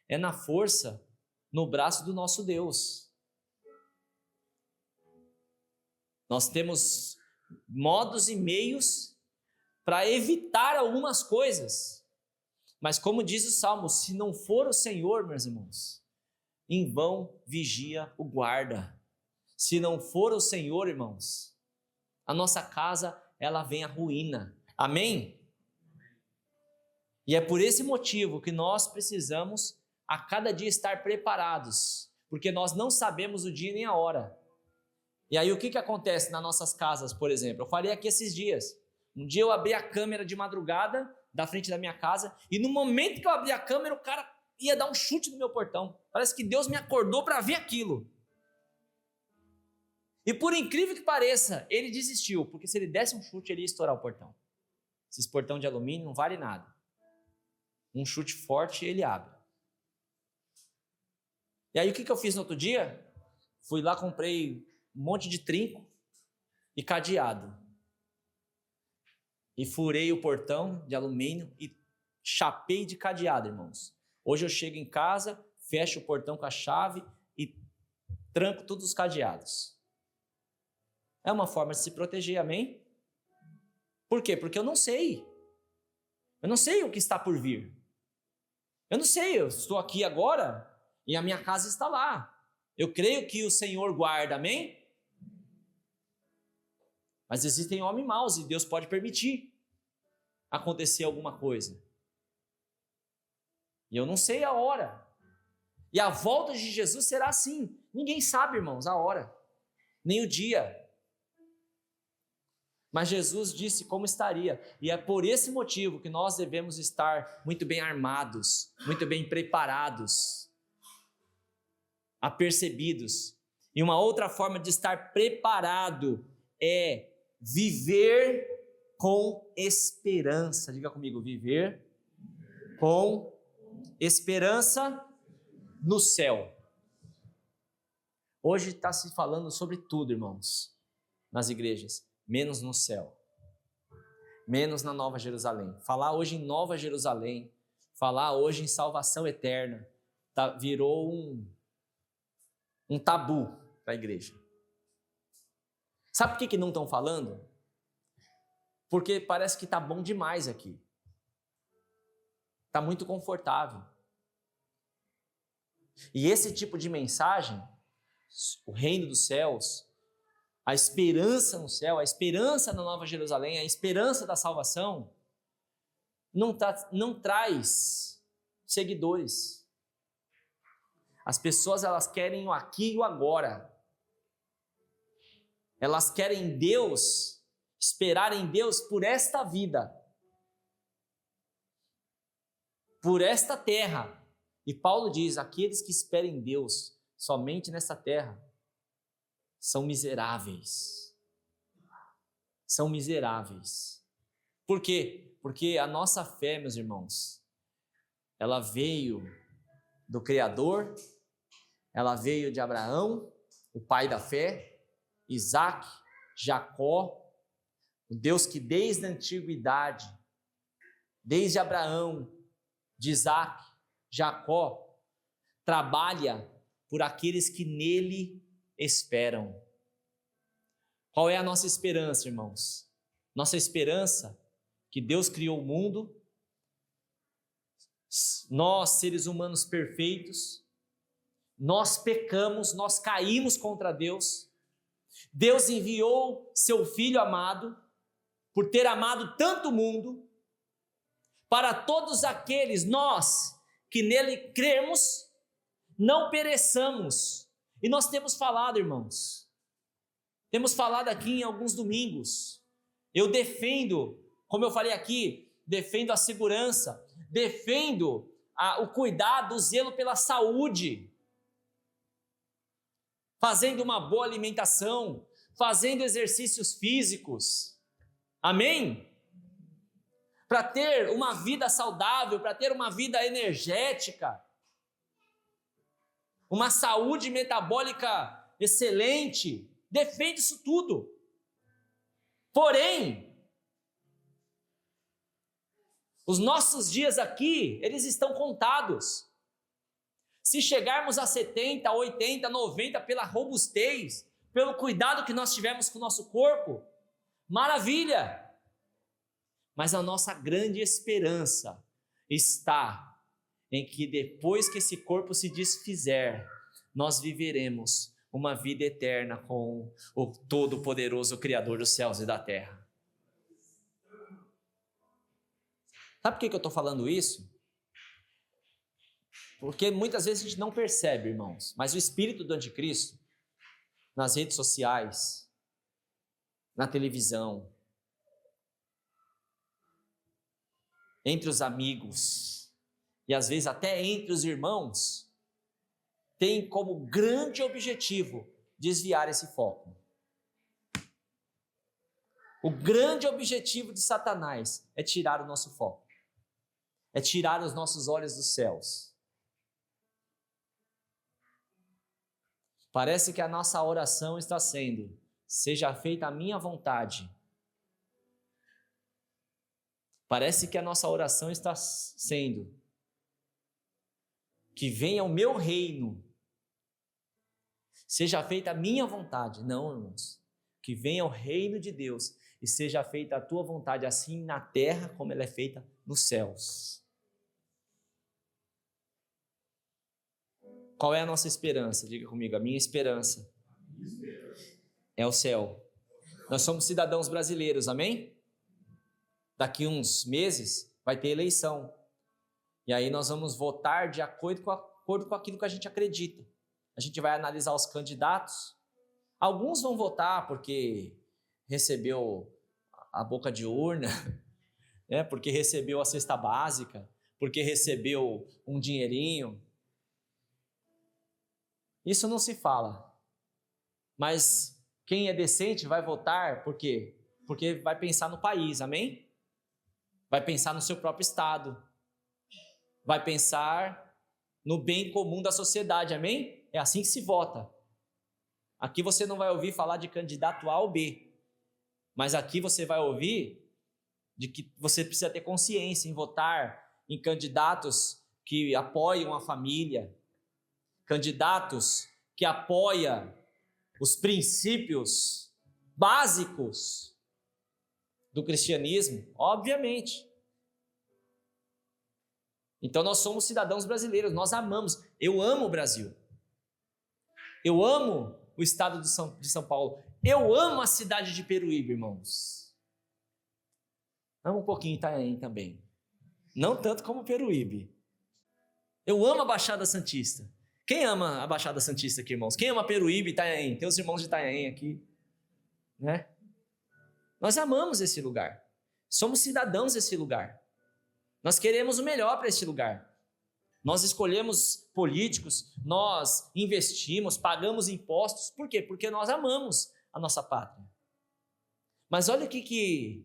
é na força, no braço do nosso Deus. Nós temos modos e meios para evitar algumas coisas. Mas como diz o Salmo, se não for o Senhor, meus irmãos, em vão vigia o guarda. Se não for o Senhor, irmãos, a nossa casa, ela vem à ruína. Amém? E é por esse motivo que nós precisamos a cada dia estar preparados, porque nós não sabemos o dia nem a hora. E aí o que acontece nas nossas casas, por exemplo? Eu falei aqui esses dias. Um dia eu abri a câmera de madrugada da frente da minha casa e no momento que eu abri a câmera, o cara ia dar um chute no meu portão. Parece que Deus me acordou para ver aquilo. E por incrível que pareça, ele desistiu, porque se ele desse um chute, ele ia estourar o portão. Esses portão de alumínio não vale nada. Um chute forte, ele abre. E aí o que eu fiz no outro dia? Fui lá, comprei um monte de trinco e cadeado. E furei o portão de alumínio e chapei de cadeado, irmãos. Hoje eu chego em casa, fecho o portão com a chave e tranco todos os cadeados. É uma forma de se proteger, amém? Por quê? Porque eu não sei. Eu não sei o que está por vir. Eu não sei, eu estou aqui agora e a minha casa está lá. Eu creio que o Senhor guarda, amém? Mas existem homens maus e Deus pode permitir acontecer alguma coisa. E eu não sei a hora. E a volta de Jesus será assim. Ninguém sabe, irmãos, a hora, nem o dia. Mas Jesus disse como estaria. E é por esse motivo que nós devemos estar muito bem armados, muito bem preparados, apercebidos. E uma outra forma de estar preparado é viver com esperança. Diga comigo, viver com esperança no céu. Hoje está se falando sobre tudo, irmãos, nas igrejas, menos no céu, menos na Nova Jerusalém. Falar hoje em Nova Jerusalém, falar hoje em salvação eterna, virou um tabu para a igreja. Sabe por que não estão falando? Porque parece que está bom demais aqui. Está muito confortável. E esse tipo de mensagem, o reino dos céus, a esperança no céu, a esperança na Nova Jerusalém, a esperança da salvação, não traz seguidores. As pessoas, elas querem o aqui e o agora. Elas querem Deus, esperar em Deus por esta vida, por esta terra. E Paulo diz, aqueles que esperam em Deus somente nesta terra, são miseráveis. São miseráveis. Por quê? Porque a nossa fé, meus irmãos, ela veio do Criador, ela veio de Abraão, o pai da fé, Isaac, Jacó, o Deus que desde a antiguidade, desde Abraão, de Isaac, Jacó, trabalha por aqueles que nele esperam. Qual é a nossa esperança, irmãos? Nossa esperança que Deus criou o mundo, nós, seres humanos perfeitos, nós pecamos, nós caímos contra Deus. Deus enviou seu Filho amado, por ter amado tanto o mundo, para todos aqueles, nós, que nele cremos, não pereçamos. E nós temos falado, irmãos, temos falado aqui em alguns domingos, eu defendo, como eu falei aqui, defendo a segurança, defendo o cuidado, o zelo pela saúde, fazendo uma boa alimentação, fazendo exercícios físicos, amém? Para ter uma vida saudável, para ter uma vida energética, uma saúde metabólica excelente, defende isso tudo. Porém, os nossos dias aqui, eles estão contados. Se chegarmos a 70, 80, 90 pela robustez, pelo cuidado que nós tivemos com o nosso corpo, maravilha! Mas a nossa grande esperança está em que depois que esse corpo se desfizer, nós viveremos uma vida eterna com o Todo-Poderoso Criador dos céus e da terra. Sabe por que eu estou falando isso? Porque muitas vezes a gente não percebe, irmãos, mas o espírito do anticristo, nas redes sociais, na televisão, entre os amigos, e às vezes até entre os irmãos, tem como grande objetivo desviar esse foco. O grande objetivo de Satanás é tirar o nosso foco, é tirar os nossos olhos dos céus. Parece que a nossa oração está sendo: seja feita a minha vontade. Parece que a nossa oração está sendo: que venha o meu reino, seja feita a minha vontade. Não, irmãos, que venha o reino de Deus e seja feita a tua vontade, assim na terra como ela é feita nos céus. Qual é a nossa esperança? Diga comigo, a minha esperança é o céu. Nós somos cidadãos brasileiros, amém? Daqui uns meses vai ter eleição. E aí nós vamos votar de acordo com aquilo que a gente acredita. A gente vai analisar os candidatos. Alguns vão votar porque recebeu a boca de urna, né? Porque recebeu a cesta básica, porque recebeu um dinheirinho. Isso não se fala. Mas quem é decente vai votar por quê? Porque vai pensar no país, amém? Vai pensar no seu próprio estado. Vai pensar no bem comum da sociedade, amém? É assim que se vota. Aqui você não vai ouvir falar de candidato A ou B, mas aqui você vai ouvir de que você precisa ter consciência em votar em candidatos que apoiam a família, candidatos que apoiam os princípios básicos do cristianismo? Obviamente. Então nós somos cidadãos brasileiros, nós amamos. Eu amo o Brasil. Eu amo o estado de São Paulo. Eu amo a cidade de Peruíbe, irmãos. Amo um pouquinho Itanhaém também. Não tanto como Peruíbe. Eu amo a Baixada Santista. Quem ama a Baixada Santista aqui, irmãos? Quem ama Peruíbe e Itanhaém? Tem os irmãos de Itanhaém aqui, né? Nós amamos esse lugar. Somos cidadãos desse lugar. Nós queremos o melhor para este lugar. Nós escolhemos políticos, nós investimos, pagamos impostos. Por quê? Porque nós amamos a nossa pátria. Mas olha o que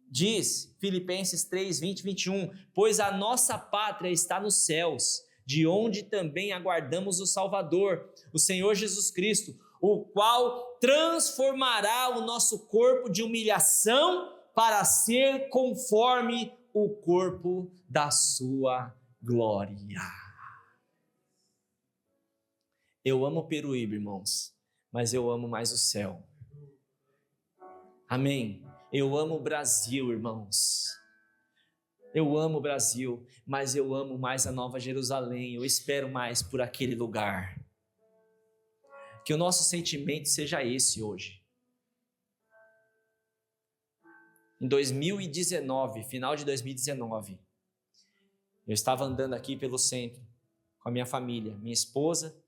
diz Filipenses 3, 20, 21. Pois a nossa pátria está nos céus, de onde também aguardamos o Salvador, o Senhor Jesus Cristo, o qual transformará o nosso corpo de humilhação para ser conforme o corpo da sua glória. Eu amo Peruíbe, irmãos, mas eu amo mais o céu. Amém? Eu amo o Brasil, irmãos. Eu amo o Brasil, mas eu amo mais a Nova Jerusalém. Eu espero mais por aquele lugar. Que o nosso sentimento seja esse hoje. Em 2019, final de 2019, eu estava andando aqui pelo centro com a minha família, minha esposa,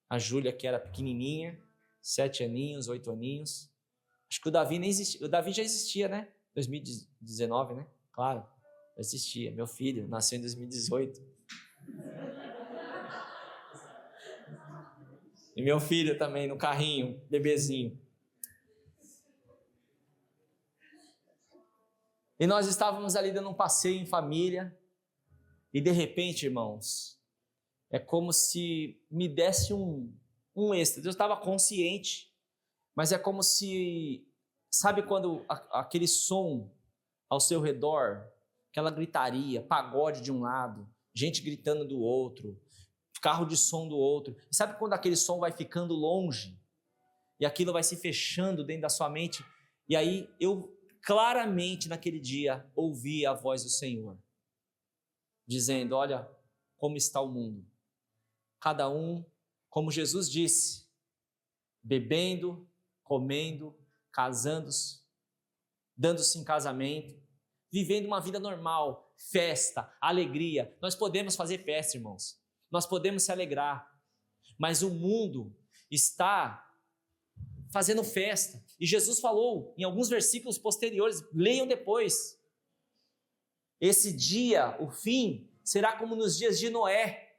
a Júlia, que era pequenininha, 7 aninhos, 8 aninhos. Acho que o Davi nem existia. O Davi já existia, né? 2019, né? Claro, já existia. Meu filho nasceu em 2018. E meu filho também no carrinho, bebezinho. E nós estávamos ali dando um passeio em família. E de repente, irmãos, é como se me desse um êxtase. Eu estava consciente, mas é como se, sabe quando aquele som ao seu redor, aquela gritaria, pagode de um lado, gente gritando do outro, carro de som do outro. E sabe quando aquele som vai ficando longe e aquilo vai se fechando dentro da sua mente? E aí eu claramente naquele dia ouvi a voz do Senhor dizendo: olha como está o mundo. Cada um, como Jesus disse, bebendo, comendo, casando-se, dando-se em casamento, vivendo uma vida normal, festa, alegria. Nós podemos fazer festa, irmãos. Nós podemos se alegrar. Mas o mundo está fazendo festa. E Jesus falou em alguns versículos posteriores, leiam depois. Esse dia, o fim, será como nos dias de Noé.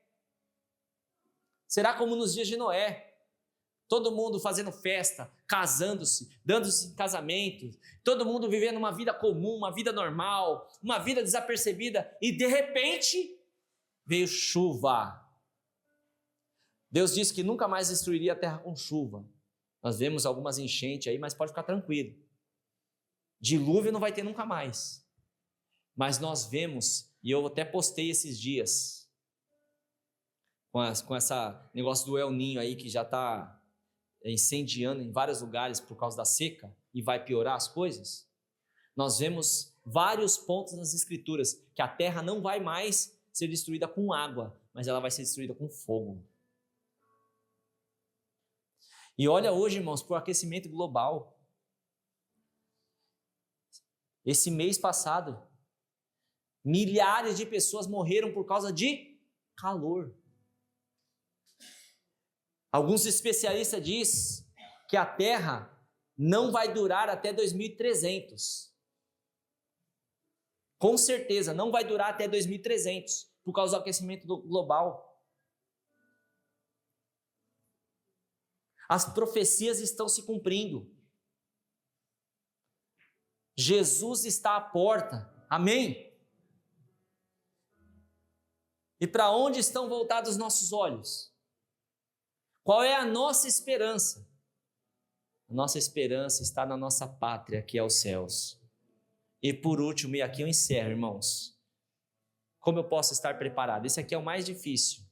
Será como nos dias de Noé. Todo mundo fazendo festa, casando-se, dando-se em casamento, todo mundo vivendo uma vida comum, uma vida normal, uma vida desapercebida, e de repente veio chuva. Deus disse que nunca mais destruiria a terra com chuva. Nós vemos algumas enchentes aí, mas pode ficar tranquilo. Dilúvio não vai ter nunca mais. Mas nós vemos, e eu até postei esses dias, com essa negócio do El Ninho aí, que já está incendiando em vários lugares por causa da seca, e vai piorar as coisas. Nós vemos vários pontos nas escrituras, que a terra não vai mais ser destruída com água, mas ela vai ser destruída com fogo. E olha hoje, irmãos, para o aquecimento global. Esse mês passado, milhares de pessoas morreram por causa de calor. Alguns especialistas dizem que a Terra não vai durar até 2300. Com certeza, não vai durar até 2300, por causa do aquecimento global. As profecias estão se cumprindo. Jesus está à porta. Amém? E para onde estão voltados os nossos olhos? Qual é a nossa esperança? A nossa esperança está na nossa pátria, que é os céus. E por último, e aqui eu encerro, irmãos. Como eu posso estar preparado? Esse aqui é o mais difícil.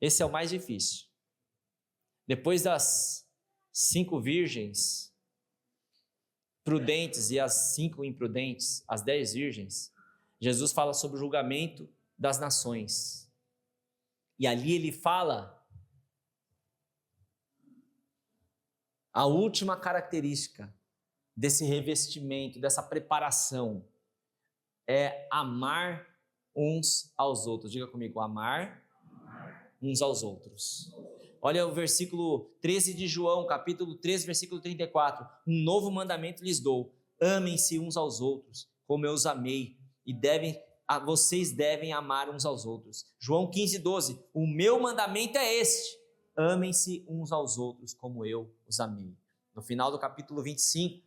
Esse é o mais difícil. Depois das 5 virgens prudentes e as 5 imprudentes, as 10 virgens, Jesus fala sobre o julgamento das nações. E ali ele fala a última característica desse revestimento, dessa preparação, é amar uns aos outros. Diga comigo, amar uns aos outros. Olha o versículo 13 de João, capítulo 13, versículo 34. Um novo mandamento lhes dou: amem-se uns aos outros, como eu os amei, e vocês devem amar uns aos outros. João 15, 12. O meu mandamento é este: amem-se uns aos outros, como eu os amei. No final do capítulo 25,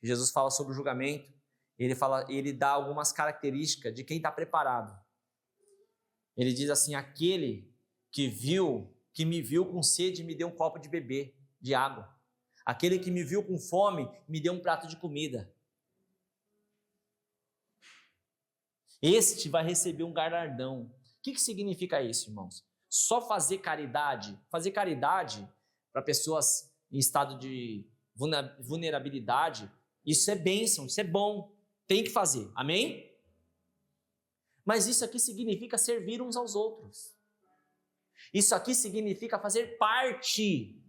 Jesus fala sobre o julgamento. Ele dá algumas características de quem está preparado. Ele diz assim: aquele que me viu com sede, me deu um copo de beber, de água. Aquele que me viu com fome, me deu um prato de comida. Este vai receber um galardão. O que significa isso, irmãos? Só fazer caridade para pessoas em estado de vulnerabilidade, isso é bênção, isso é bom, tem que fazer, amém? Mas isso aqui significa servir uns aos outros. Isso aqui significa fazer parte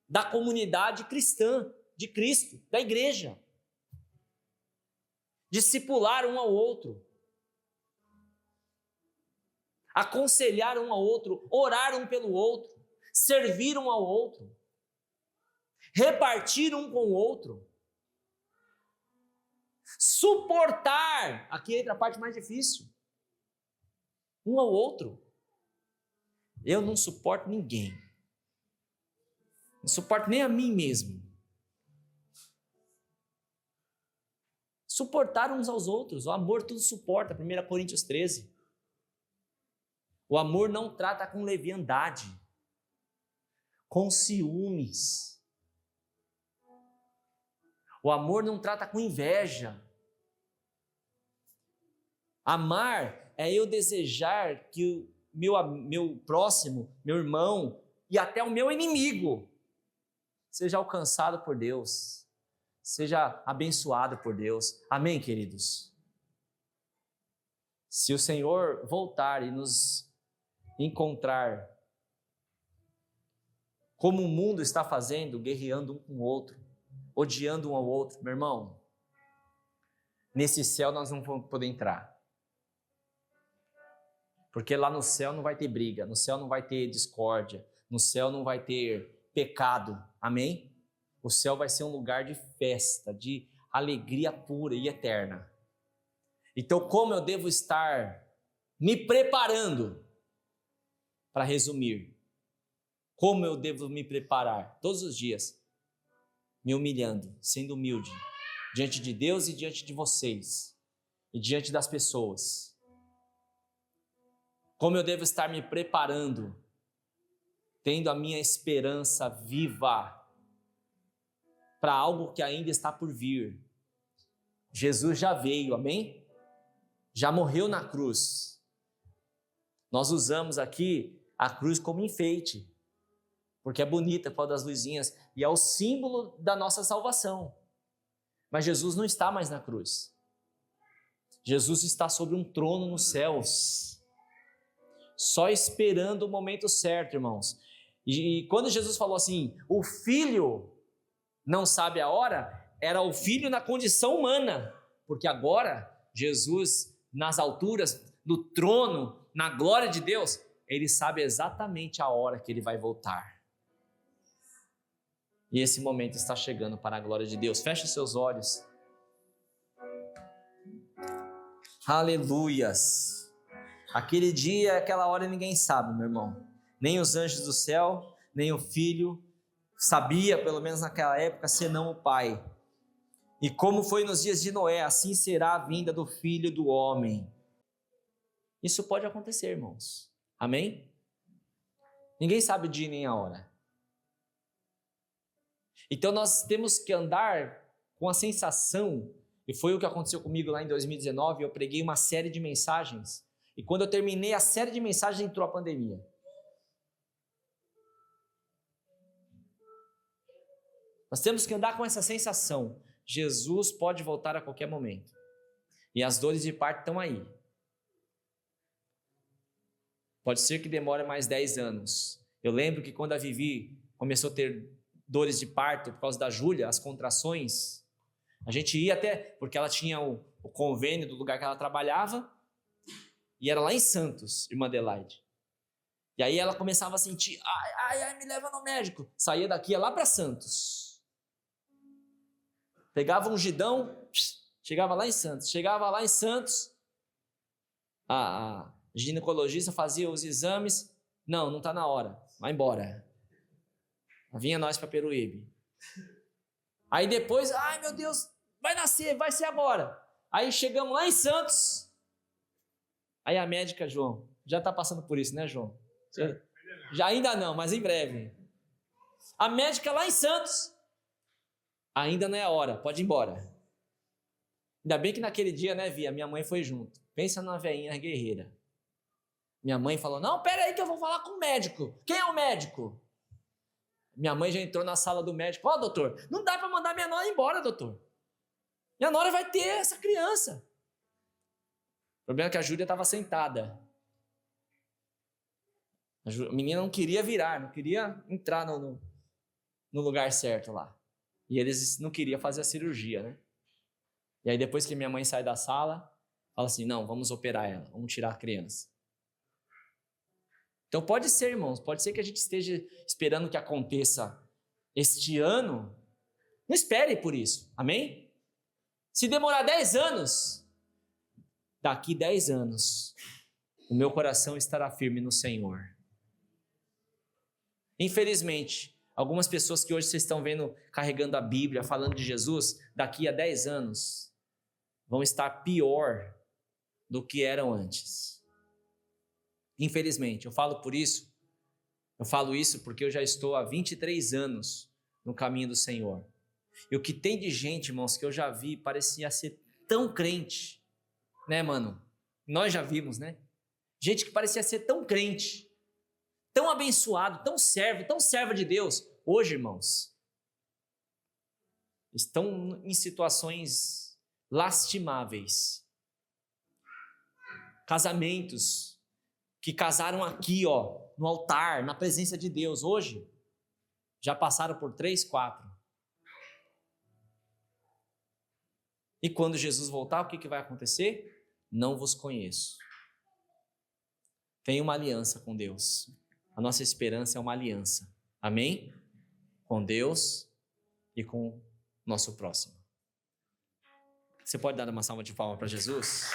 da comunidade cristã, de Cristo, da igreja. Discipular um ao outro. Aconselhar um ao outro, orar um pelo outro, servir um ao outro, repartir um com o outro, suportar, aqui entra a parte mais difícil, um ao outro. Eu não suporto ninguém, não suporto nem a mim mesmo. Suportar uns aos outros, o amor tudo suporta, 1 Coríntios 13. O amor não trata com leviandade, com ciúmes. O amor não trata com inveja. Amar é eu desejar que o meu próximo, meu irmão e até o meu inimigo seja alcançado por Deus, seja abençoado por Deus. Amém, queridos? Se o Senhor voltar e nos encontrar como o mundo está fazendo, guerreando um com o outro, odiando um ao outro, meu irmão, nesse céu nós não vamos poder entrar. Porque lá no céu não vai ter briga, no céu não vai ter discórdia, no céu não vai ter pecado, amém? O céu vai ser um lugar de festa, de alegria pura e eterna. Então, como eu devo estar me preparando? Para resumir, como eu devo me preparar? Todos os dias, me humilhando, sendo humilde, diante de Deus e diante de vocês, e diante das pessoas. Como eu devo estar me preparando, tendo a minha esperança viva, para algo que ainda está por vir. Jesus já veio, amém? Já morreu na cruz. Nós usamos aqui a cruz como enfeite, porque é bonita, por causa das luzinhas, e é o símbolo da nossa salvação. Mas Jesus não está mais na cruz. Jesus está sobre um trono nos céus, só esperando o momento certo, irmãos. E quando Jesus falou assim, o filho não sabe a hora, era o filho na condição humana, porque agora Jesus, nas alturas, no trono, na glória de Deus, ele sabe exatamente a hora que ele vai voltar. E esse momento está chegando para a glória de Deus. Feche os seus olhos. Aleluias. Aquele dia, aquela hora ninguém sabe, meu irmão. Nem os anjos do céu, nem o Filho sabia, pelo menos naquela época, senão o Pai. E como foi nos dias de Noé, assim será a vinda do Filho do Homem. Isso pode acontecer, irmãos. Amém? Ninguém sabe o dia nem a hora. Então nós temos que andar com a sensação, e foi o que aconteceu comigo lá em 2019, eu preguei uma série de mensagens, e quando eu terminei a série de mensagens entrou a pandemia. Nós temos que andar com essa sensação. Jesus pode voltar a qualquer momento. E as dores de parto estão aí. Pode ser que demore mais 10 anos. Eu lembro que quando a Vivi começou a ter dores de parto por causa da Júlia, as contrações, a gente ia até, porque ela tinha o convênio do lugar que ela trabalhava, e era lá em Santos, irmã Adelaide. E aí ela começava a sentir, ai, me leva no médico. Saía daqui, ia lá para Santos. Pegava um gidão, chegava lá em Santos. Chegava lá em Santos, a ginecologista fazia os exames. Não está na hora, vai embora. Vinha nós para Peruíbe. Aí depois, ai meu Deus, vai ser agora. Aí chegamos lá em Santos. Aí a médica, João, já está passando por isso, né, João? Já ainda não, mas em breve. A médica lá em Santos, ainda não é a hora, pode ir embora. Ainda bem que naquele dia, né, Via, minha mãe foi junto. Pensa numa velhinha guerreira. Minha mãe falou, não, pera aí que eu vou falar com o médico. Quem é o médico? Minha mãe já entrou na sala do médico. Ó, doutor, não dá para mandar minha nora embora, doutor. Minha nora vai ter essa criança. O problema é que a Júlia estava sentada. A menina não queria virar, não queria entrar no lugar certo lá. E eles não queriam fazer a cirurgia, né? E aí depois que minha mãe sai da sala, fala assim, não, vamos operar ela, vamos tirar a criança. Então pode ser, irmãos, pode ser que a gente esteja esperando que aconteça este ano. Não espere por isso, amém? Se demorar 10 anos, daqui 10 anos, o meu coração estará firme no Senhor. Infelizmente, algumas pessoas que hoje vocês estão vendo carregando a Bíblia, falando de Jesus, daqui a 10 anos, vão estar pior do que eram antes. Infelizmente, eu falo isso porque eu já estou há 23 anos no caminho do Senhor. E o que tem de gente, irmãos, que eu já vi, parecia ser tão crente, né, mano? Nós já vimos, né? Gente que parecia ser tão crente, tão abençoado, tão servo de Deus. Hoje, irmãos, estão em situações lastimáveis. Casamentos que casaram aqui, ó, no altar, na presença de Deus, hoje, já passaram por 3, 4. E quando Jesus voltar, o que vai acontecer? Não vos conheço. Tenho uma aliança com Deus. A nossa esperança é uma aliança. Amém? Com Deus e com o nosso próximo. Você pode dar uma salva de palmas para Jesus?